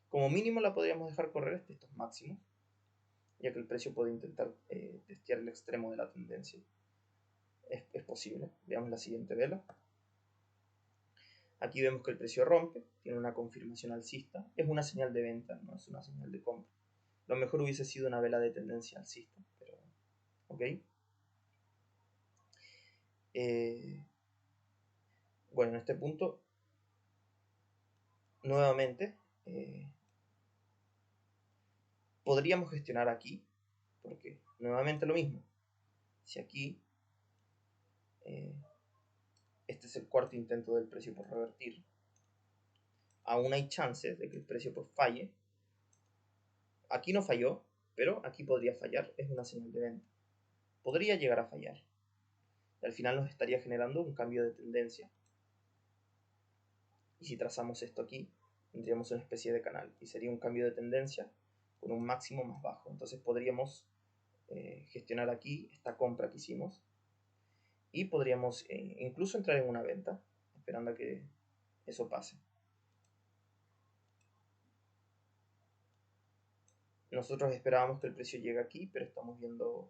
Speaker 1: Como mínimo la podríamos dejar correr estos máximos, ya que el precio puede intentar testear el extremo de la tendencia. Es posible. Veamos la siguiente vela. Aquí vemos que el precio rompe, tiene una confirmación alcista. Es una señal de venta, no es una señal de compra. Lo mejor hubiese sido una vela de tendencia alcista, pero ok. Bueno, en este punto, nuevamente, podríamos gestionar aquí, porque nuevamente lo mismo. Si aquí este es el cuarto intento del precio por revertir, aún hay chances de que el precio pues falle. Aquí no falló, pero aquí podría fallar, es una señal de venta. Podría llegar a fallar. Y al final nos estaría generando un cambio de tendencia. Y si trazamos esto aquí, tendríamos una especie de canal. Y sería un cambio de tendencia con un máximo más bajo. Entonces podríamos gestionar aquí esta compra que hicimos. Y podríamos incluso entrar en una venta, esperando a que eso pase. Nosotros esperábamos que el precio llegue aquí, pero estamos viendo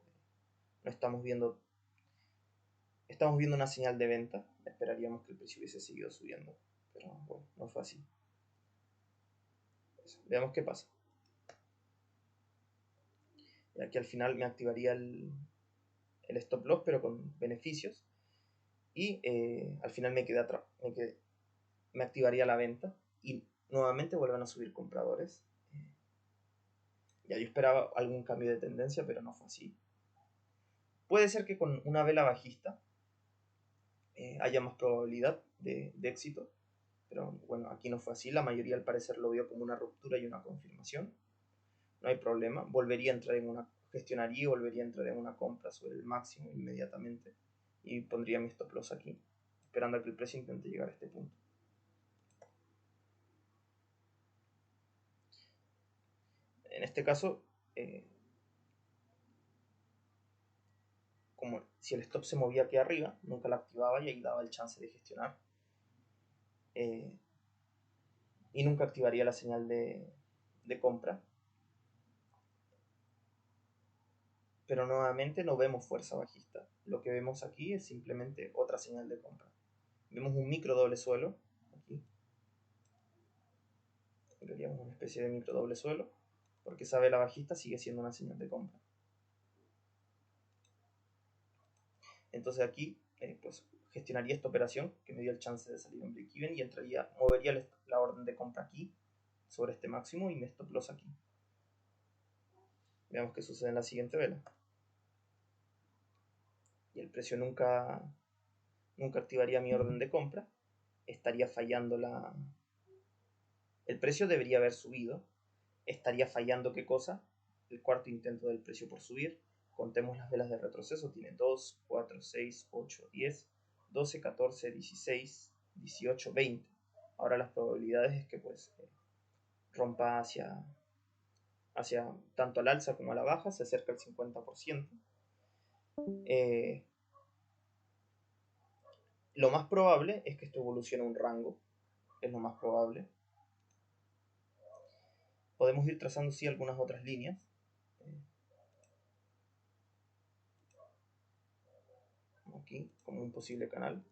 Speaker 1: una señal de venta. Esperaríamos que el precio hubiese seguido subiendo, pero bueno, no fue así. Veamos qué pasa. Y aquí al final me activaría el stop loss, pero con beneficios. Y al final me activaría la venta. Y nuevamente vuelven a subir compradores. Ya yo esperaba algún cambio de tendencia, pero no fue así. Puede ser que con una vela bajista haya más probabilidad de éxito. Pero bueno, aquí no fue así. La mayoría al parecer lo vio como una ruptura y una confirmación. No hay problema. Gestionaría y volvería a entrar en una compra sobre el máximo inmediatamente. Y pondría mi stop loss aquí, esperando a que el precio intente llegar a este punto. En este caso, como si el stop se movía aquí arriba, nunca la activaba y ahí daba el chance de gestionar. Y nunca activaría la señal de compra. Pero nuevamente no vemos fuerza bajista. Lo que vemos aquí es simplemente otra señal de compra. Vemos un micro doble suelo aquí. Veríamos una especie de micro doble suelo, porque esa vela bajista sigue siendo una señal de compra. Entonces aquí pues gestionaría esta operación que me dio el chance de salir en break-even y movería la orden de compra aquí sobre este máximo y me stop loss aquí. Veamos qué sucede en la siguiente vela. Y el precio nunca activaría mi orden de compra. Estaría fallando el precio debería haber subido. Estaría fallando ¿qué cosa? El cuarto intento del precio por subir. Contemos las velas de retroceso. Tiene 2, 4, 6, 8, 10, 12, 14, 16, 18, 20. Ahora las probabilidades es que pues rompa hacia tanto al alza como a la baja. Se acerca al 50%. Lo más probable es que esto evolucione a un rango. Es lo más probable. Podemos ir trazando sí algunas otras líneas. Aquí, como un posible canal.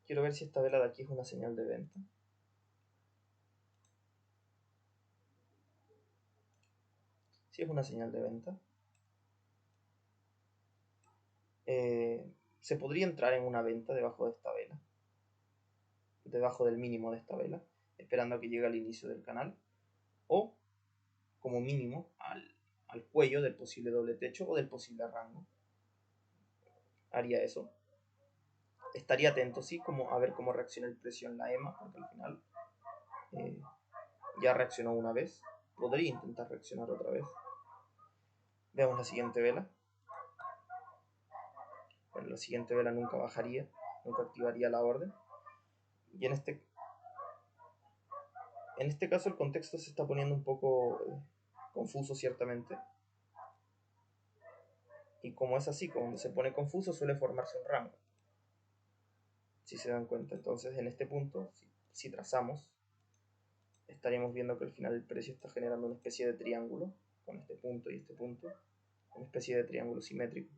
Speaker 1: Quiero ver si esta vela de aquí es una señal de venta. Si es una señal de venta. Se podría entrar en una venta debajo de esta vela. Debajo del mínimo de esta vela. Esperando a que llegue al inicio del canal. O, como mínimo, al cuello del posible doble techo o del posible rango. Haría eso. Estaría atento, sí, como a ver cómo reacciona el precio en la EMA, porque al final ya reaccionó una vez. Podría intentar reaccionar otra vez. Veamos la siguiente vela. Bueno, la siguiente vela nunca bajaría, nunca activaría la orden. Y en este caso el contexto se está poniendo un poco confuso ciertamente. Y como es así, cuando se pone confuso suele formarse un rango. Si se dan cuenta, entonces en este punto, si trazamos, estaríamos viendo que al final el precio está generando una especie de triángulo, con este punto y este punto, una especie de triángulo simétrico.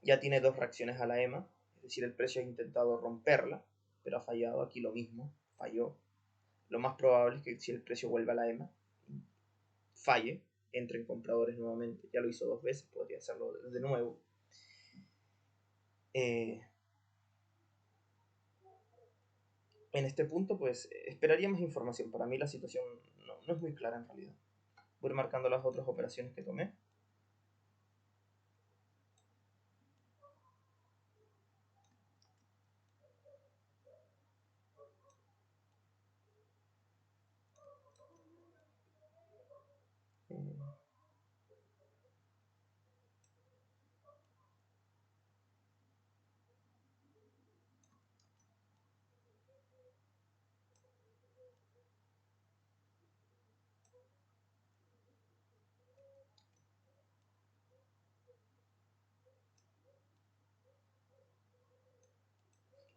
Speaker 1: Ya tiene dos reacciones a la EMA, es decir, el precio ha intentado romperla, pero ha fallado. Aquí lo mismo, falló. Lo más probable es que si el precio vuelve a la EMA, falle, entren compradores nuevamente. Ya lo hizo 2 veces, podría hacerlo de nuevo. En este punto, pues, esperaría más información. Para mí la situación no es muy clara en realidad. Voy a ir marcando las otras operaciones que tomé.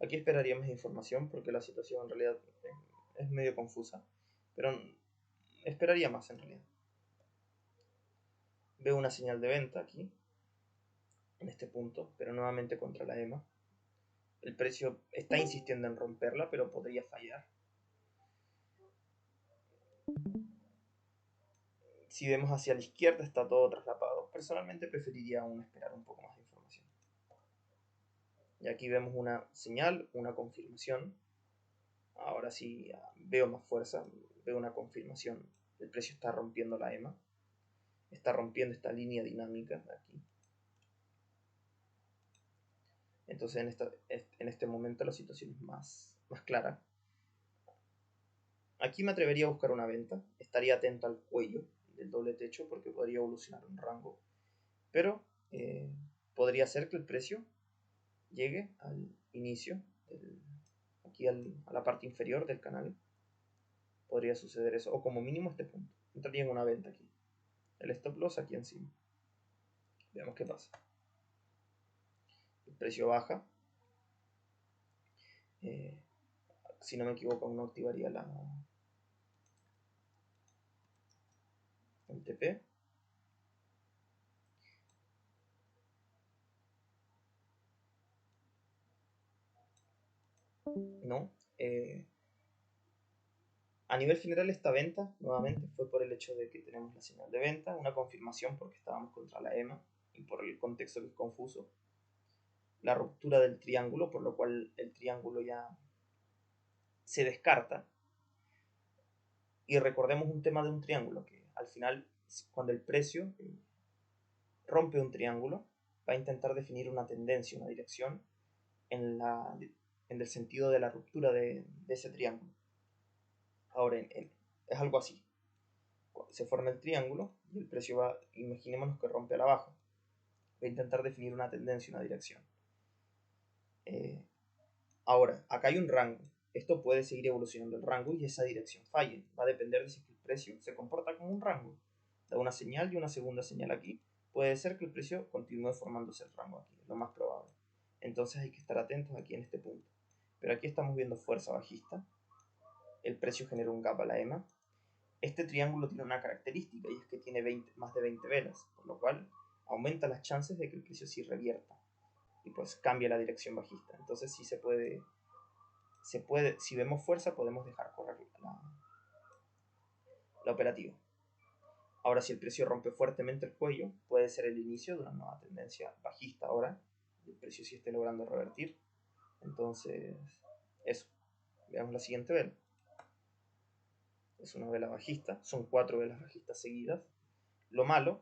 Speaker 1: Aquí esperaría más información porque la situación en realidad es medio confusa. Pero esperaría más en realidad. Veo una señal de venta aquí, en este punto, pero nuevamente contra la EMA. El precio está insistiendo en romperla, pero podría fallar. Si vemos hacia la izquierda está todo traslapado. Personalmente preferiría aún esperar un poco más de información. Y aquí vemos una señal, una confirmación. Ahora sí veo más fuerza, veo una confirmación. El precio está rompiendo la EMA. Está rompiendo esta línea dinámica de aquí. Entonces en este momento la situación es más clara. Aquí me atrevería a buscar una venta. Estaría atento al cuello del doble techo porque podría evolucionar un rango. Pero podría ser que el precio llegue al inicio, aquí a la parte inferior del canal. Podría suceder eso. O como mínimo este punto. Entraría en una venta aquí. El stop loss aquí encima. Veamos qué pasa. El precio baja. Si no me equivoco, aún no activaría el TP. No. A nivel general esta venta, nuevamente, fue por el hecho de que tenemos la señal de venta, una confirmación porque estábamos contra la EMA y por el contexto que es confuso. La ruptura del triángulo, por lo cual el triángulo ya se descarta. Y recordemos un tema de un triángulo, que al final, cuando el precio rompe un triángulo, va a intentar definir una tendencia, una dirección, en el sentido de la ruptura de ese triángulo. Ahora, es algo así. Se forma el triángulo y el precio va, imaginémonos que rompe a la baja. Va a intentar definir una tendencia, una dirección. Ahora, acá hay un rango. Esto puede seguir evolucionando el rango y esa dirección falle. Va a depender de si el precio se comporta como un rango. Da una señal y una segunda señal aquí. puede ser que el precio continúe formándose el rango aquí, lo más probable. Entonces hay que estar atentos aquí en este punto. Pero aquí estamos viendo fuerza bajista. El precio genera un gap a la EMA. Este triángulo tiene una característica y es que tiene más de 20 velas, por lo cual aumenta las chances de que el precio sí revierta y pues cambie la dirección bajista. Entonces sí se puede, si vemos fuerza podemos dejar correr la operativa. Ahora, si el precio rompe fuertemente el cuello, puede ser el inicio de una nueva tendencia bajista ahora. El precio sí esté logrando revertir. Entonces, eso. Veamos la siguiente vela. Es una vela bajista. Son 4 velas bajistas seguidas. Lo malo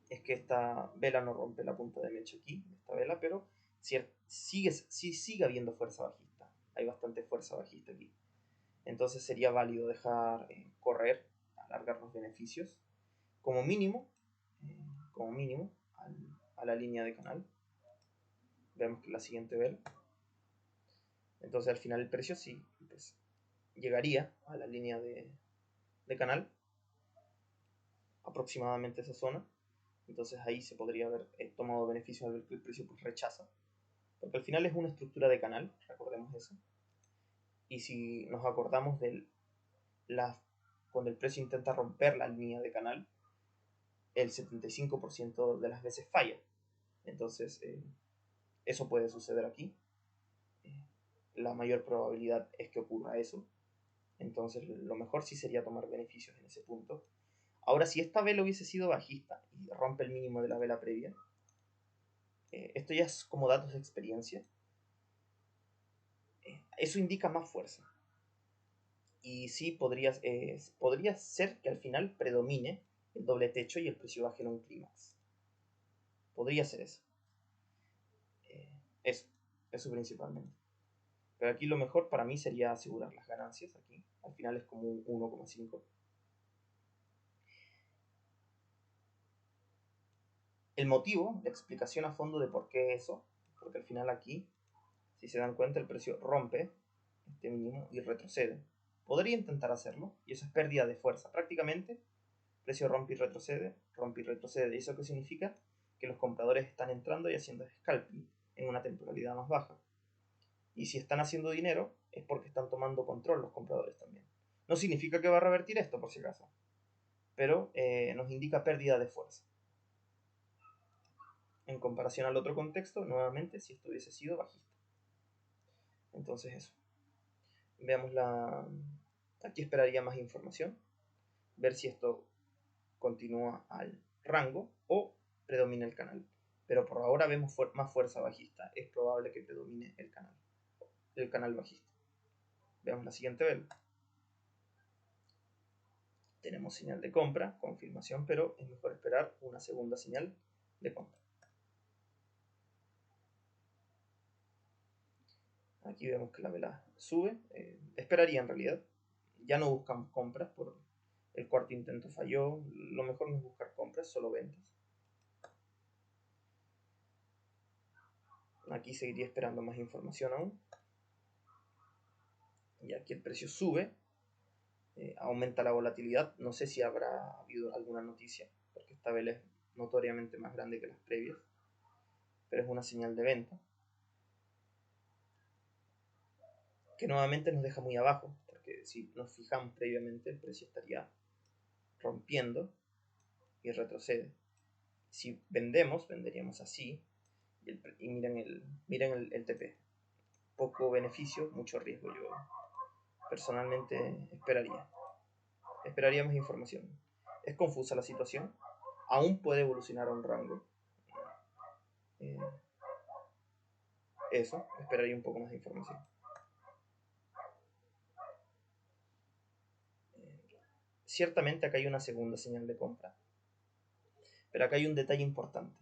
Speaker 1: es que esta vela no rompe la punta de mecha aquí, esta vela, pero sigue habiendo fuerza bajista. Hay bastante fuerza bajista aquí. Entonces sería válido dejar correr, alargar los beneficios como mínimo a la línea de canal. Vemos que la siguiente vela. Entonces al final el precio sí pues, llegaría a la línea de canal, aproximadamente esa zona. Entonces ahí se podría haber tomado beneficio al ver que el precio pues, rechaza. Porque al final es una estructura de canal, recordemos eso. Y si nos acordamos cuando el precio intenta romper la línea de canal, el 75% de las veces falla. Entonces, eso puede suceder aquí. La mayor probabilidad es que ocurra eso. Entonces, lo mejor sí sería tomar beneficios en ese punto. Ahora, si esta vela hubiese sido bajista y rompe el mínimo de la vela previa, esto ya es como datos de experiencia. Eso indica más fuerza. Y sí, podría ser que al final predomine el doble techo y el precio baje en un clímax. Podría ser eso. Eso principalmente. Pero aquí lo mejor para mí sería asegurar las ganancias aquí. Al final es como un 1,5. El motivo, la explicación a fondo de por qué eso, porque al final aquí, si se dan cuenta, el precio rompe este mínimo y retrocede. Podría intentar hacerlo, y eso es pérdida de fuerza. Prácticamente, el precio rompe y retrocede, rompe y retrocede. ¿Y eso qué significa? Que los compradores están entrando y haciendo scalping en una temporalidad más baja. Y si están haciendo dinero, es porque están tomando control los compradores también. No significa que va a revertir esto, por si acaso, pero nos indica pérdida de fuerza. En comparación al otro contexto, nuevamente, si esto hubiese sido bajista. Entonces eso. Veamos aquí esperaría más información. Ver si esto continúa al rango o predomina el canal. Pero por ahora vemos más fuerza bajista. Es probable que predomine el canal bajista. Veamos la siguiente vela. Tenemos señal de compra, confirmación, pero es mejor esperar una segunda señal de compra. Aquí vemos que la vela sube. Esperaría en realidad. Ya no buscamos compras por el cuarto intento falló. Lo mejor no es buscar compras, solo ventas. Aquí seguiría esperando más información aún. Y aquí el precio sube. Aumenta la volatilidad. No sé si habrá habido alguna noticia, porque esta vela es notoriamente más grande que las previas. Pero es una señal de venta. Que nuevamente nos deja muy abajo, porque si nos fijamos previamente el precio estaría rompiendo y retrocede. Si vendemos, venderíamos así y miren el TP. Poco beneficio, mucho riesgo. Yo personalmente esperaría más información. Es confusa la situación, aún puede evolucionar a un rango. Eso, esperaría un poco más de información. Ciertamente acá hay una segunda señal de compra, pero acá hay un detalle importante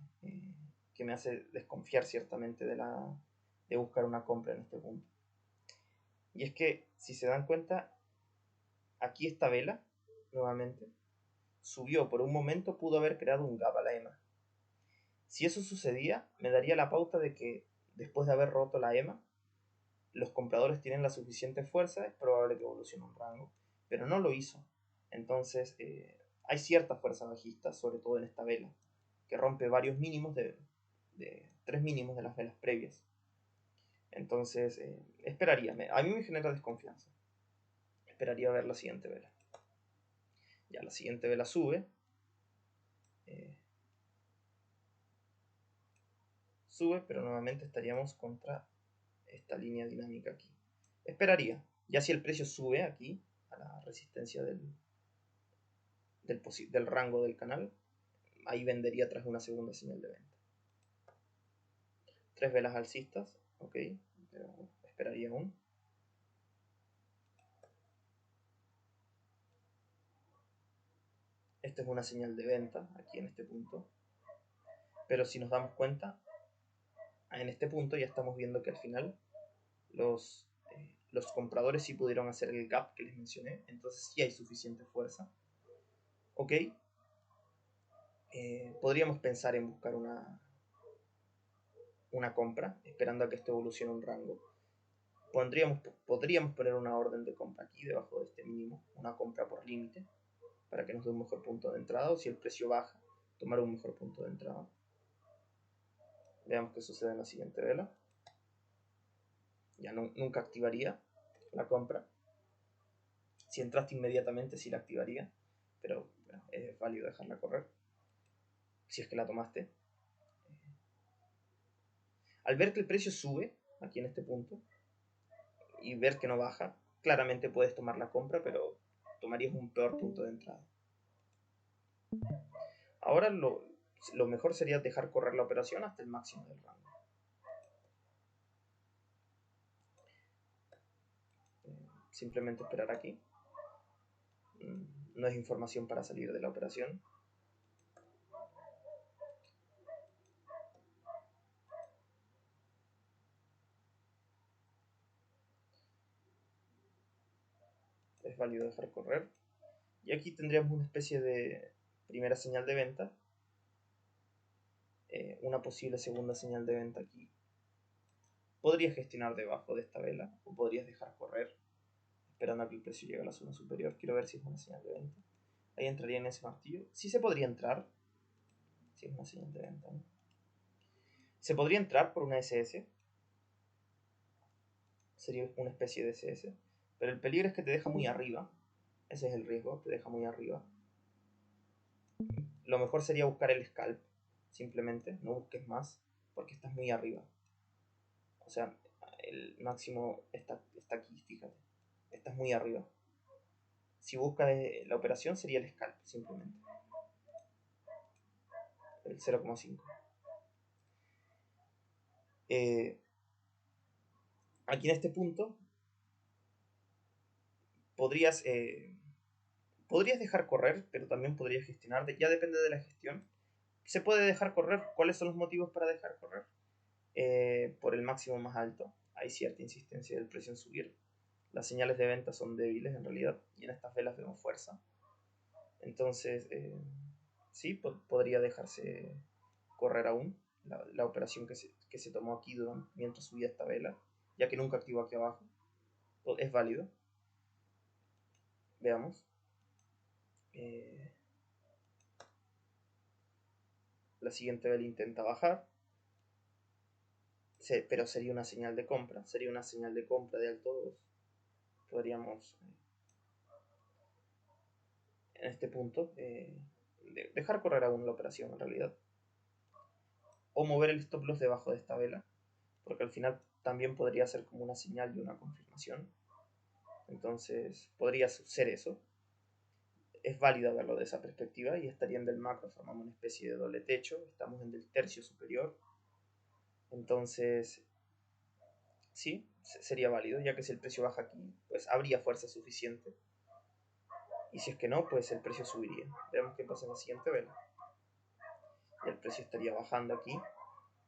Speaker 1: que me hace desconfiar ciertamente de buscar una compra en este punto. Y es que, si se dan cuenta, aquí esta vela, nuevamente, subió por un momento, pudo haber creado un gap a la EMA. Si eso sucedía, me daría la pauta de que después de haber roto la EMA, los compradores tienen la suficiente fuerza, es probable que evolucione un rango, pero no lo hizo. Entonces, hay cierta fuerza bajista, sobre todo en esta vela. que rompe varios mínimos de 3 mínimos de las velas previas. Entonces, esperaría, a mí me genera desconfianza. Esperaría ver la siguiente vela. Ya la siguiente vela sube. Sube, pero nuevamente estaríamos contra esta línea dinámica aquí. Esperaría. Ya si el precio sube aquí, a la resistencia del rango del canal, ahí vendería tras una segunda señal de venta. 3 velas alcistas, ok, pero esperaría aún. Esta es una señal de venta aquí en este punto. Pero si nos damos cuenta, en este punto ya estamos viendo que al final los compradores sí pudieron hacer el gap que les mencioné. Entonces sí hay suficiente fuerza. Ok. Podríamos pensar en buscar una compra, esperando a que esto evolucione un rango. Podríamos poner una orden de compra aquí debajo de este mínimo, una compra por límite, para que nos dé un mejor punto de entrada, o si el precio baja, tomar un mejor punto de entrada. Veamos qué sucede en la siguiente vela. Ya nunca activaría la compra. Si entraste inmediatamente sí la activaría, pero bueno, es válido dejarla correr si es que la tomaste. Al ver que el precio sube aquí en este punto y ver que no baja, claramente puedes tomar la compra, pero tomarías un peor punto de entrada. Ahora lo mejor sería dejar correr la operación hasta el máximo del rango. Simplemente esperar aquí. No es información para salir de la operación. Es válido dejar correr. Y aquí tendríamos una especie de primera señal de venta. Una posible segunda señal de venta aquí. Podrías gestionar debajo de esta vela o podrías dejar correr esperando a que el precio llegue a la zona superior. Quiero ver si es una señal de venta. Ahí entraría en ese martillo. Sí se podría entrar. Si es una señal de venta, ¿no? Se podría entrar por una SS. Sería una especie de SS. Pero el peligro es que te deja muy arriba. Ese es el riesgo, te deja muy arriba. Lo mejor sería buscar el scalp. Simplemente, no busques más, porque estás muy arriba. O sea, el máximo está aquí, fíjate. Estás muy arriba. Si buscas la operación sería el scalp, simplemente. El 0,5. Aquí en este punto podrías dejar correr, pero también podrías gestionar. Ya depende de la gestión. Se puede dejar correr. ¿Cuáles son los motivos para dejar correr? Por el máximo más alto. Hay cierta insistencia del precio en subir. Las señales de venta son débiles en realidad. Y en estas velas vemos fuerza. Entonces, sí, podría dejarse correr aún la operación que se tomó aquí mientras subía esta vela. Ya que nunca activó aquí abajo. Es válido. Veamos. La siguiente vela intenta bajar. Pero sería una señal de compra. Sería una señal de compra de alto 2. Podríamos en este punto dejar correr aún la operación en realidad. O mover el stop loss debajo de esta vela. Porque al final también podría ser como una señal de una confirmación. Entonces podría ser eso. Es válido verlo de esa perspectiva y estaría en del macro formando una especie de doble techo. Estamos en del tercio superior. Entonces sí, sería válido, ya que si el precio baja aquí, pues habría fuerza suficiente. Y si es que no, pues el precio subiría. Veamos qué pasa en la siguiente vela. Y el precio estaría bajando aquí.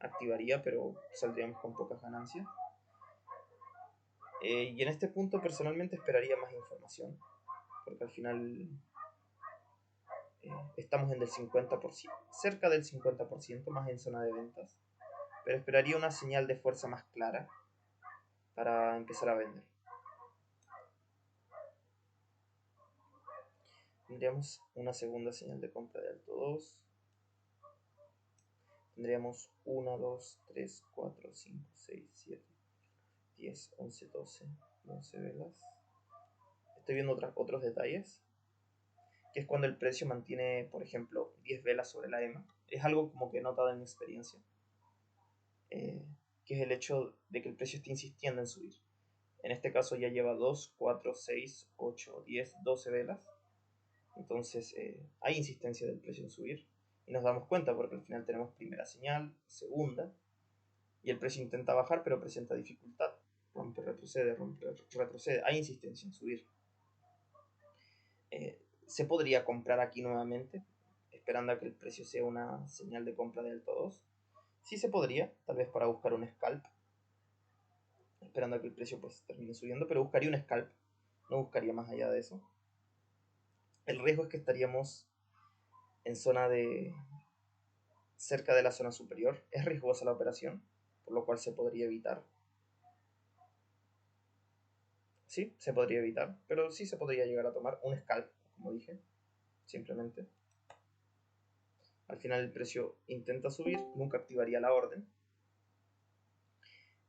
Speaker 1: Activaría, pero saldríamos con pocas ganancias. Y en este punto personalmente esperaría más información. Porque al final estamos en el 50%, cerca del 50%, más en zona de ventas. Pero esperaría una señal de fuerza más clara para empezar a vender. Tendríamos una segunda señal de compra de alto 2. tendríamos 1, 2, 3, 4, 5, 6, 7, 10, 11, 12 velas. Estoy viendo otros detalles, que es cuando el precio mantiene, por ejemplo, 10 velas sobre la EMA. Es algo como que he notado en mi experiencia, que es el hecho de que el precio esté insistiendo en subir. En este caso ya lleva 2, 4, 6, 8, 10, 12 velas. Entonces hay insistencia del precio en subir. Y nos damos cuenta porque al final tenemos primera señal, segunda, y el precio intenta bajar pero presenta dificultad. Rompe, retrocede, retrocede. Hay insistencia en subir. Se podría comprar aquí nuevamente, esperando a que el precio sea una señal de compra de alto 2. Sí se podría, tal vez para buscar un scalp, esperando a que el precio pues termine subiendo, pero buscaría un scalp, no buscaría más allá de eso. El riesgo es que estaríamos en zona de cerca de la zona superior. Es riesgosa la operación, por lo cual se podría evitar. Sí, se podría evitar, pero sí se podría llegar a tomar un scalp, como dije, simplemente. Al final el precio intenta subir, nunca activaría la orden,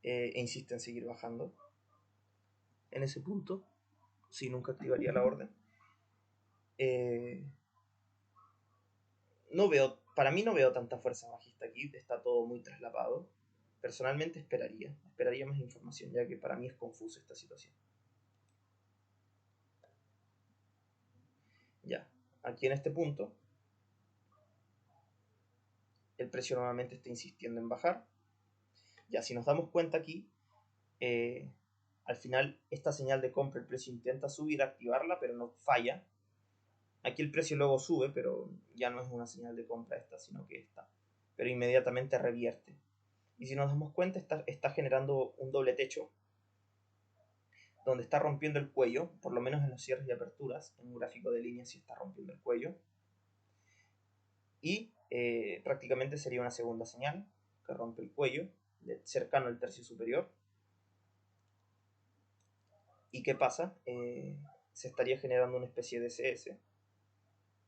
Speaker 1: e insiste en seguir bajando. En ese punto, sí, nunca activaría la orden. No veo, para mí no veo tanta fuerza bajista aquí, está todo muy traslapado. Personalmente esperaría más información, ya que para mí es confusa esta situación. Ya, aquí en este punto, el precio nuevamente está insistiendo en bajar. Ya, si nos damos cuenta aquí, al final esta señal de compra, el precio intenta subir, activarla, pero no falla. Aquí el precio luego sube, pero ya no es una señal de compra esta, sino que esta. Pero inmediatamente revierte. Y si nos damos cuenta, está generando un doble techo, donde está rompiendo el cuello, por lo menos en los cierres y aperturas. En un gráfico de líneas sí está rompiendo el cuello. Y prácticamente sería una segunda señal, que rompe el cuello, cercano al tercio superior. ¿Y qué pasa? Se estaría generando una especie de CS.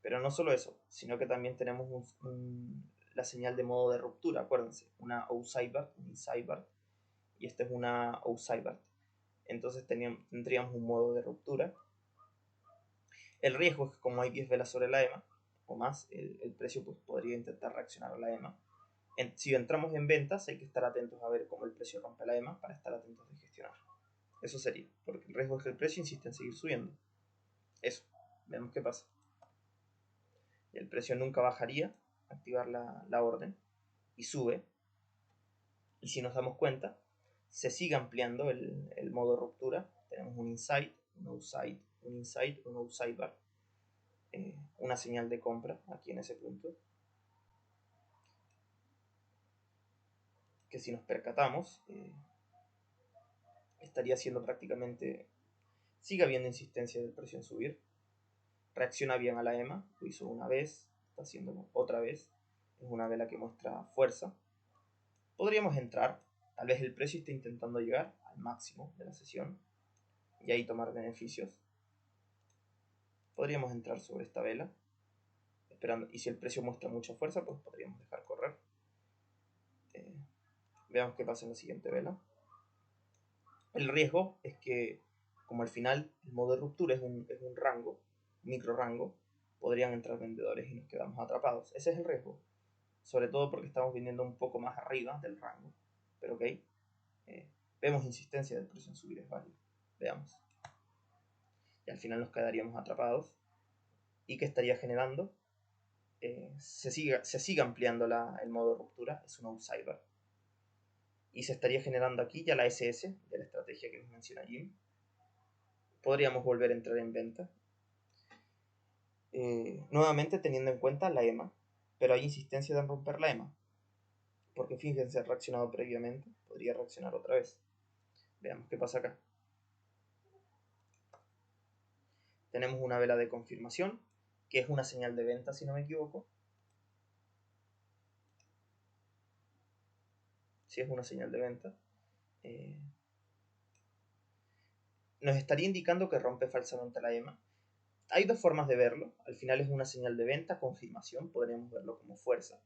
Speaker 1: Pero no solo eso, sino que también tenemos la señal de modo de ruptura, acuérdense, una O-Sidebar, un Inside-Bar, y esta es una O-Sidebar. Entonces tendríamos un modo de ruptura. El riesgo es que como hay 10 velas sobre la EMA, o más, el precio pues, podría intentar reaccionar a la EMA. Si entramos en ventas, hay que estar atentos a ver cómo el precio rompe la EMA para estar atentos de gestionar. Eso sería, porque el riesgo es que el precio insiste en seguir subiendo. Eso, vemos qué pasa. El precio nunca bajaría, activar la orden, y sube. Y si nos damos cuenta, se sigue ampliando el modo ruptura. Tenemos un inside, un outside, un inside, un outside bar. Una señal de compra aquí en ese punto. Que si nos percatamos, estaría siendo prácticamente... Sigue habiendo insistencia del precio en subir. Reacciona bien a la EMA, lo hizo una vez, está haciéndolo otra vez. Es una vela que muestra fuerza. Podríamos entrar, tal vez el precio esté intentando llegar al máximo de la sesión y ahí tomar beneficios. Podríamos entrar sobre esta vela, esperando, y si el precio muestra mucha fuerza, pues podríamos dejar correr. Veamos qué pasa en la siguiente vela. El riesgo es que, como al final el modo de ruptura es un rango, micro rango, podrían entrar vendedores y nos quedamos atrapados. Ese es el riesgo, sobre todo porque estamos viniendo un poco más arriba del rango. Pero ok, vemos insistencia del precio en subir, es válido. Veamos. Y al final nos quedaríamos atrapados. ¿Y qué estaría generando? Se sigue ampliando el modo de ruptura, es un outsider. Y se estaría generando aquí ya la SS de la estrategia que nos menciona Jim. Podríamos volver a entrar en venta. Nuevamente teniendo en cuenta la EMA, pero hay insistencia de romper la EMA. Porque fíjense, ha reaccionado previamente, podría reaccionar otra vez. Veamos qué pasa acá. Tenemos una vela de confirmación, que es una señal de venta si no me equivoco. Si es una señal de venta. Nos estaría indicando que rompe falsamente la EMA. Hay dos formas de verlo. Al final es una señal de venta, confirmación, podríamos verlo como fuerza.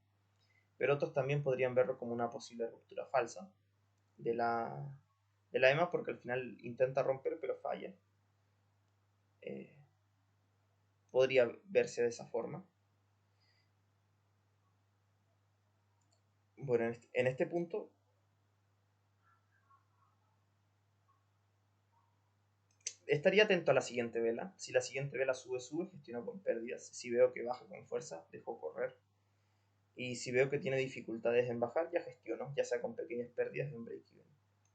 Speaker 1: pero otros también podrían verlo como una posible ruptura falsa de la EMA, porque al final intenta romper pero falla. Podría verse de esa forma. Bueno, en este punto estaría atento a la siguiente vela. Si la siguiente vela sube, gestiono con pérdidas. Si veo que baja con fuerza, dejo correr. Y si veo que tiene dificultades en bajar, ya gestiono, ya sea con pequeñas pérdidas y un break-even.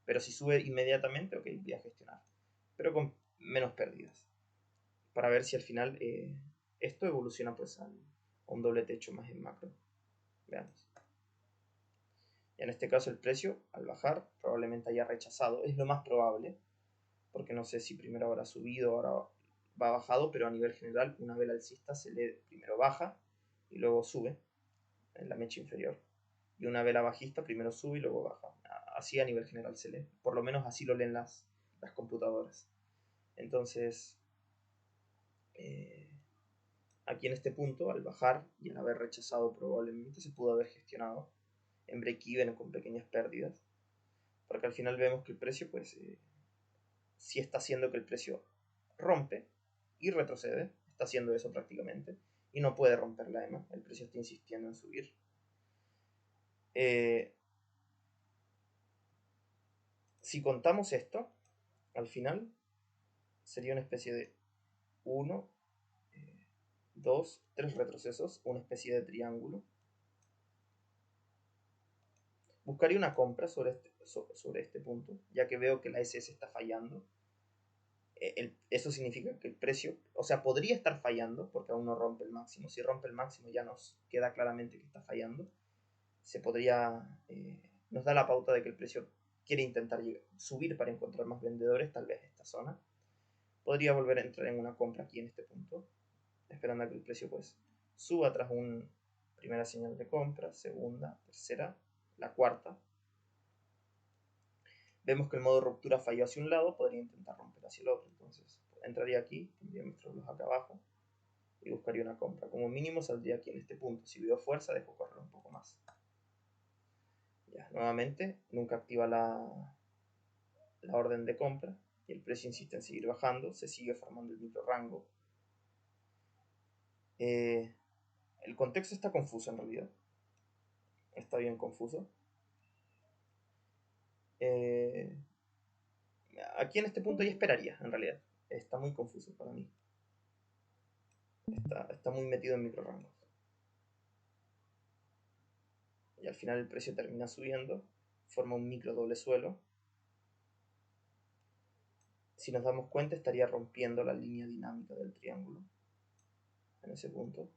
Speaker 1: Pero si sube inmediatamente, ok, voy a gestionar. Pero con menos pérdidas. Para ver si al final esto evoluciona pues a un doble techo más en macro. Veamos. Y en este caso el precio, al bajar, probablemente haya rechazado. Es lo más probable, porque no sé si primero habrá subido, ahora va bajado, pero a nivel general una vela alcista se lee primero baja y luego sube en la mecha inferior. Y una vela bajista primero sube y luego baja. Así a nivel general se lee. Por lo menos así lo leen las computadoras. Entonces, aquí en este punto, al bajar y al haber rechazado probablemente, se pudo haber gestionado en break-even con pequeñas pérdidas. Porque al final vemos que el precio, pues, sí está haciendo que el precio rompe y retrocede. Está haciendo eso prácticamente. Y no puede romper la EMA. El precio está insistiendo en subir. Si contamos esto, al final sería una especie de 1, 2, 3 retrocesos, una especie de triángulo. Buscaría una compra sobre este punto, ya que veo que la SS está fallando. Eso significa que el precio, o sea, podría estar fallando porque aún no rompe el máximo. Si rompe el máximo ya nos queda claramente que está fallando. Se podría, nos da la pauta de que el precio quiere intentar subir para encontrar más vendedores, tal vez esta zona. Podría volver a entrar en una compra aquí en este punto, esperando a que el precio pues suba tras una primera señal de compra, segunda, tercera, la cuarta. Vemos que el modo ruptura falló hacia un lado, podría intentar romper hacia el otro. Entonces entraría aquí, tendría mis trabajos acá abajo y buscaría una compra. Como mínimo saldría aquí en este punto. Si veo fuerza, dejo correr un poco más. Ya, nuevamente, nunca activa la orden de compra y el precio insiste en seguir bajando. Se sigue formando el micro rango. El contexto está confuso en realidad. Está bien confuso. Aquí en este punto ya esperaría, en realidad. Está muy confuso para mí. Está muy metido en microrangos. Y al final el precio termina subiendo. Forma un micro doble suelo. Si nos damos cuenta, estaría rompiendo la línea dinámica del triángulo. En ese punto.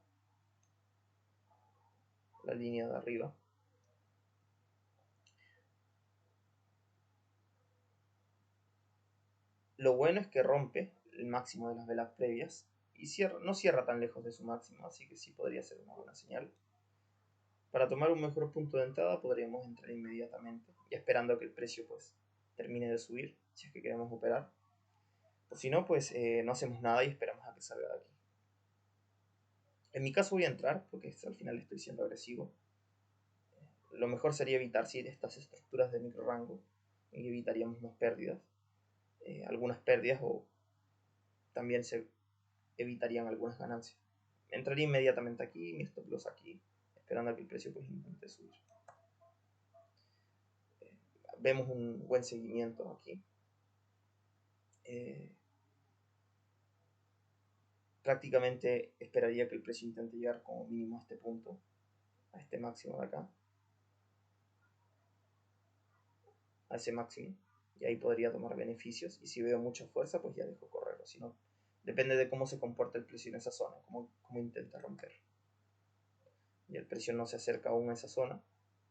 Speaker 1: La línea de arriba. Lo bueno es que rompe el máximo de las velas previas y no cierra tan lejos de su máximo, así que sí podría ser una buena señal. Para tomar un mejor punto de entrada podríamos entrar inmediatamente y esperando a que el precio pues termine de subir, si es que queremos operar. O si no, pues no hacemos nada y esperamos a que salga de aquí. En mi caso voy a entrar porque al final estoy siendo agresivo. Lo mejor sería evitar estas estructuras de micro rango y evitaríamos más pérdidas. Algunas pérdidas o también se evitarían algunas ganancias. Entraría inmediatamente aquí, mi stop loss aquí, esperando a que el precio pues intente subir. Vemos un buen seguimiento aquí. Prácticamente esperaría que el precio intente llegar como mínimo a este punto, a este máximo de acá, a ese máximo, y ahí podría tomar beneficios. Y si veo mucha fuerza, pues ya dejo correr, o si no, depende de cómo se comporta el precio en esa zona, cómo intenta romper. Y el precio no se acerca aún a esa zona,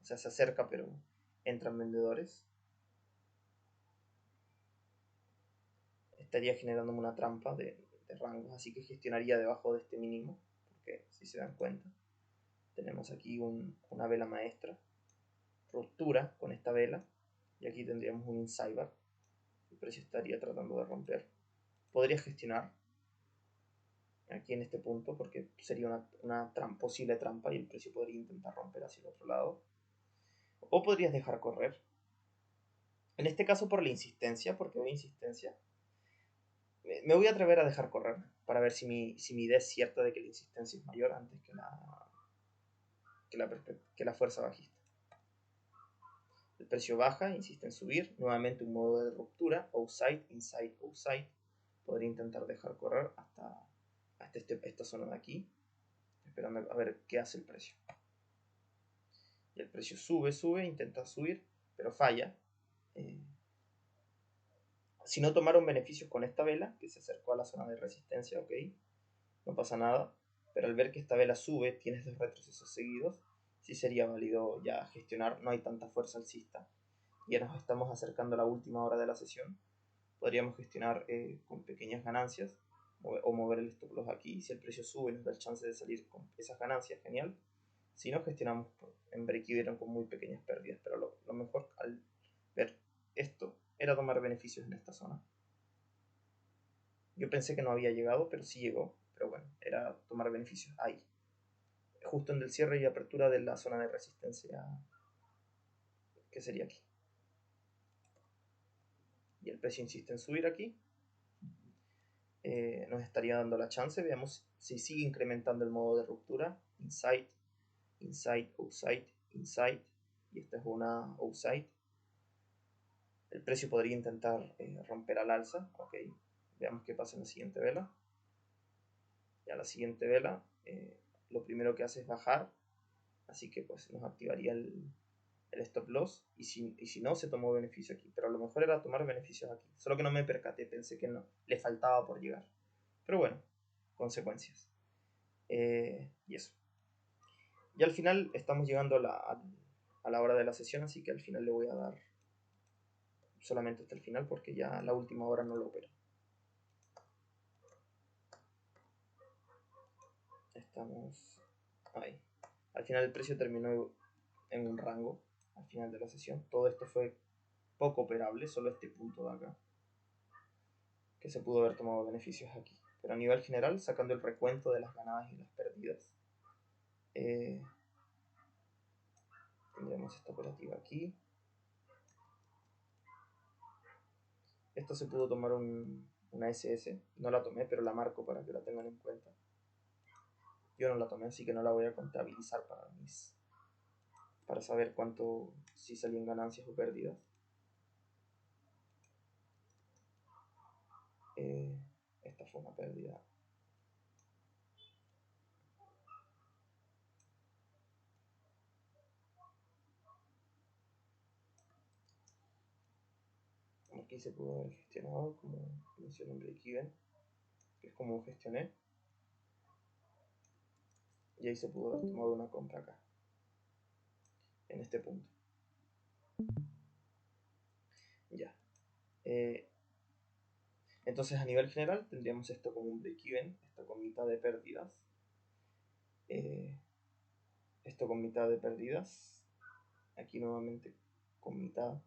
Speaker 1: o sea, se acerca, pero entran vendedores. Estaría generándome una trampa de rangos, así que gestionaría debajo de este mínimo, porque si se dan cuenta, tenemos aquí una vela maestra, ruptura con esta vela, y aquí tendríamos un inside bar. El precio estaría tratando de romper. Podría gestionar aquí en este punto, porque sería una posible trampa y el precio podría intentar romper hacia el otro lado. O podrías dejar correr. En este caso por la insistencia, porque veo insistencia, me voy a atrever a dejar correr para ver si mi idea es cierta de que la insistencia es mayor antes que la fuerza bajista. El precio baja, insiste en subir, nuevamente un modo de ruptura, outside, inside, outside. Podría intentar dejar correr hasta esta zona de aquí, esperando a ver qué hace el precio. Y el precio sube, intenta subir, pero falla. Si no tomaron beneficios con esta vela, que se acercó a la zona de resistencia, ok, no pasa nada. Pero al ver que esta vela sube, tienes dos retrocesos seguidos, sí sería válido ya gestionar, no hay tanta fuerza alcista. Ya nos estamos acercando a la última hora de la sesión. Podríamos gestionar con pequeñas ganancias o mover el stop loss aquí. Si el precio sube nos da el chance de salir con esas ganancias, genial. Si no, gestionamos en break-even con muy pequeñas pérdidas. Pero lo mejor al ver esto era tomar beneficios en esta zona. Yo pensé que no había llegado, pero sí llegó. Pero bueno, era tomar beneficios ahí. Justo en el cierre y apertura de la zona de resistencia, que sería aquí. Y el precio insiste en subir aquí. Nos estaría dando la chance. Veamos si sigue incrementando el modo de ruptura. Inside, inside, outside, inside. Y esta es una outside. El precio podría intentar romper al alza. Ok, veamos qué pasa en la siguiente vela. Ya la siguiente vela, lo primero que hace es bajar. Así que pues nos activaría el stop loss. Y si no, se tomó beneficio aquí. Pero a lo mejor era tomar beneficios aquí. Solo que no me percaté, pensé que no, le faltaba por llegar. Pero bueno, consecuencias. Y eso. Y al final estamos llegando a la hora de la sesión, así que al final le voy a dar solamente hasta el final porque ya la última hora no lo opera. Estamos ahí. Al final el precio terminó en un rango al final de la sesión. Todo esto fue poco operable, solo este punto de acá, que se pudo haber tomado beneficios aquí. Pero a nivel general, sacando el recuento de las ganadas y las perdidas, tendremos esta operativa aquí. Esta se pudo tomar una SS. No la tomé, pero la marco para que la tengan en cuenta. Yo no la tomé, así que no la voy a contabilizar para saber cuánto, si salían ganancias o pérdidas. Esta fue una pérdida. Aquí se pudo haber gestionado, como mencioné en break-even, que es como gestioné. Y ahí se pudo haber tomado una compra acá, en este punto. Ya. Entonces a nivel general tendríamos esto como un break-even, esto con mitad de pérdidas. Esto con mitad de pérdidas. Aquí nuevamente con mitad.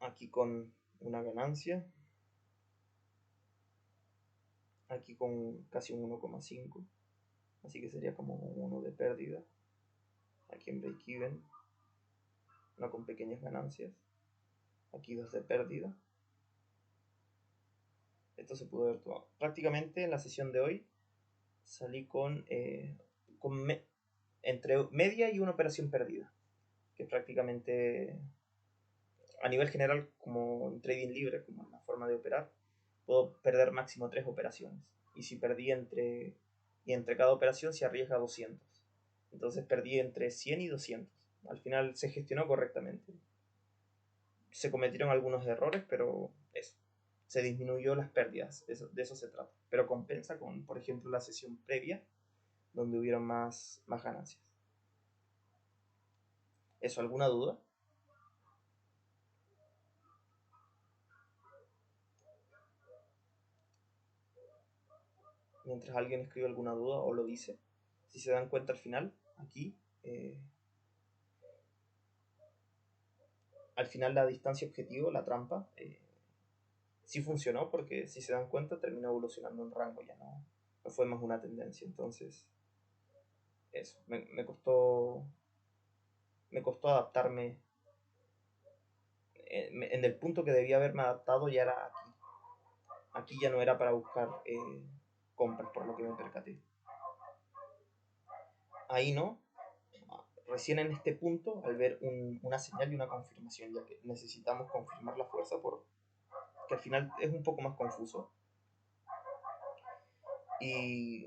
Speaker 1: Aquí con una ganancia. Aquí con casi un 1,5. Así que sería como un 1 de pérdida. Aquí en break-even. No con pequeñas ganancias. Aquí 2 de pérdida. Esto se pudo haber tomado. Prácticamente en la sesión de hoy salí entre media y una operación perdida. Que prácticamente a nivel general, como en trading libre, como en la forma de operar, puedo perder máximo 3 operaciones. Y si perdí entre cada operación se arriesga 200. Entonces perdí entre 100 y 200. Al final se gestionó correctamente. Se cometieron algunos errores, pero eso. Se disminuyó las pérdidas, de eso se trata. Pero compensa con, por ejemplo, la sesión previa, donde hubieron más ganancias. ¿Eso, alguna duda? Mientras alguien escribe alguna duda o lo dice, si se dan cuenta al final, aquí, al final la distancia objetivo, la trampa, sí funcionó porque si se dan cuenta terminó evolucionando en rango, ya no fue más una tendencia. Entonces, eso, me costó adaptarme. En el punto que debía haberme adaptado ya era aquí. Aquí ya no era para buscar compras, por lo que me percaté. Ahí no, recién en este punto, al ver una señal y una confirmación, ya que necesitamos confirmar la fuerza, porque al final es un poco más confuso. Y,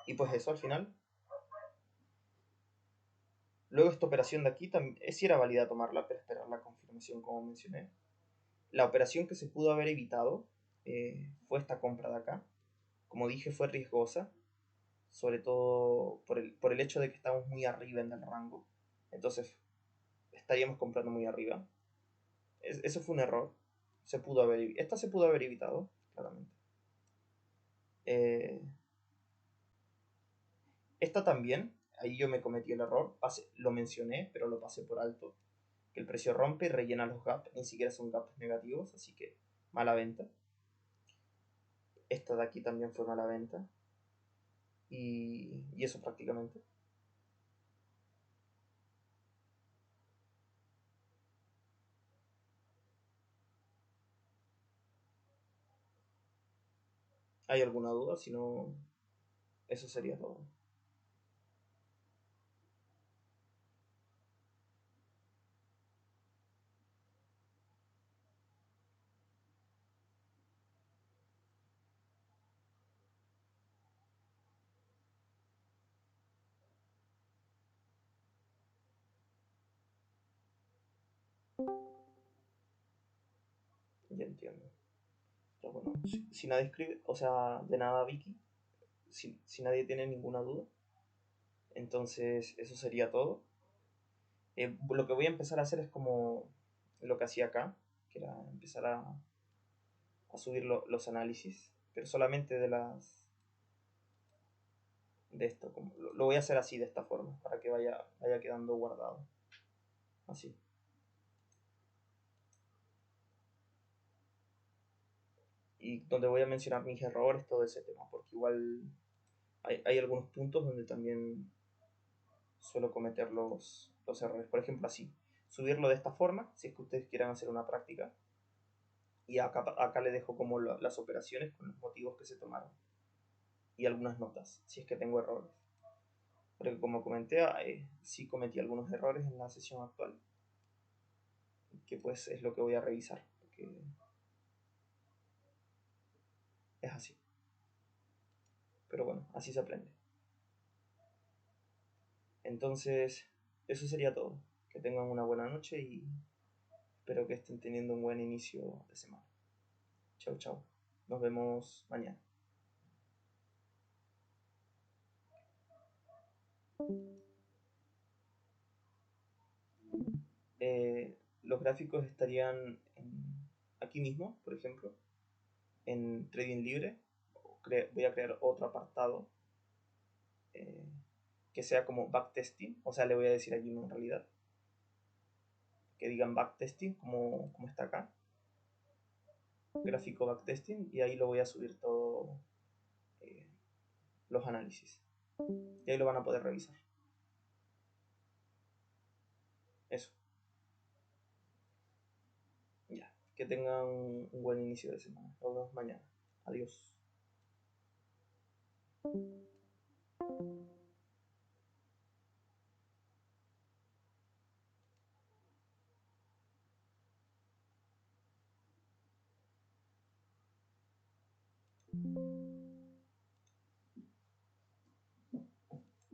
Speaker 1: y pues eso, al final. Luego esta operación de aquí, sí era válida tomarla, pero esperar la confirmación, como mencioné. La operación que se pudo haber evitado fue esta compra de acá. Como dije, fue riesgosa, sobre todo por el hecho de que estamos muy arriba en el rango. Entonces, estaríamos comprando muy arriba. Eso fue un error. Esta se pudo haber evitado, claramente. Eh, esta también, ahí yo me cometí el error. Lo mencioné, pero lo pasé por alto. Que el precio rompe y rellena los gaps. Ni siquiera son gaps negativos, así que mala venta. Esta de aquí también fue mala venta. Y eso prácticamente. ¿Hay alguna duda? Si no, eso sería todo. Ya entiendo. Ya bueno, si nadie escribe, o sea, de nada Vicky, si nadie tiene ninguna duda, entonces eso sería todo. Lo que voy a empezar a hacer es como lo que hacía acá, que era empezar a subir los análisis, pero solamente de esto. Lo voy a hacer así, de esta forma, para que vaya quedando guardado. Así. Y donde voy a mencionar mis errores, todo ese tema, porque igual hay algunos puntos donde también suelo cometer los errores. Por ejemplo, así, subirlo de esta forma, si es que ustedes quieran hacer una práctica. Y acá le dejo como las operaciones con los motivos que se tomaron. Y algunas notas, si es que tengo errores. Porque como comenté, sí cometí algunos errores en la sesión actual. Que pues es lo que voy a revisar. Porque es así. Pero bueno, así se aprende. Entonces, eso sería todo. Que tengan una buena noche y espero que estén teniendo un buen inicio de semana. Chau, chau. Nos vemos mañana. Los gráficos estarían aquí mismo, por ejemplo, en Trading Libre. Voy a crear otro apartado eh, que sea como backtesting, o sea, le voy a decir allí en realidad que digan backtesting como está acá, gráfico backtesting, y ahí lo voy a subir todo eh, los análisis. Y ahí lo van a poder revisar. Eso. Ya. Que tengan un buen inicio de semana. Nos vemos mañana. Adiós.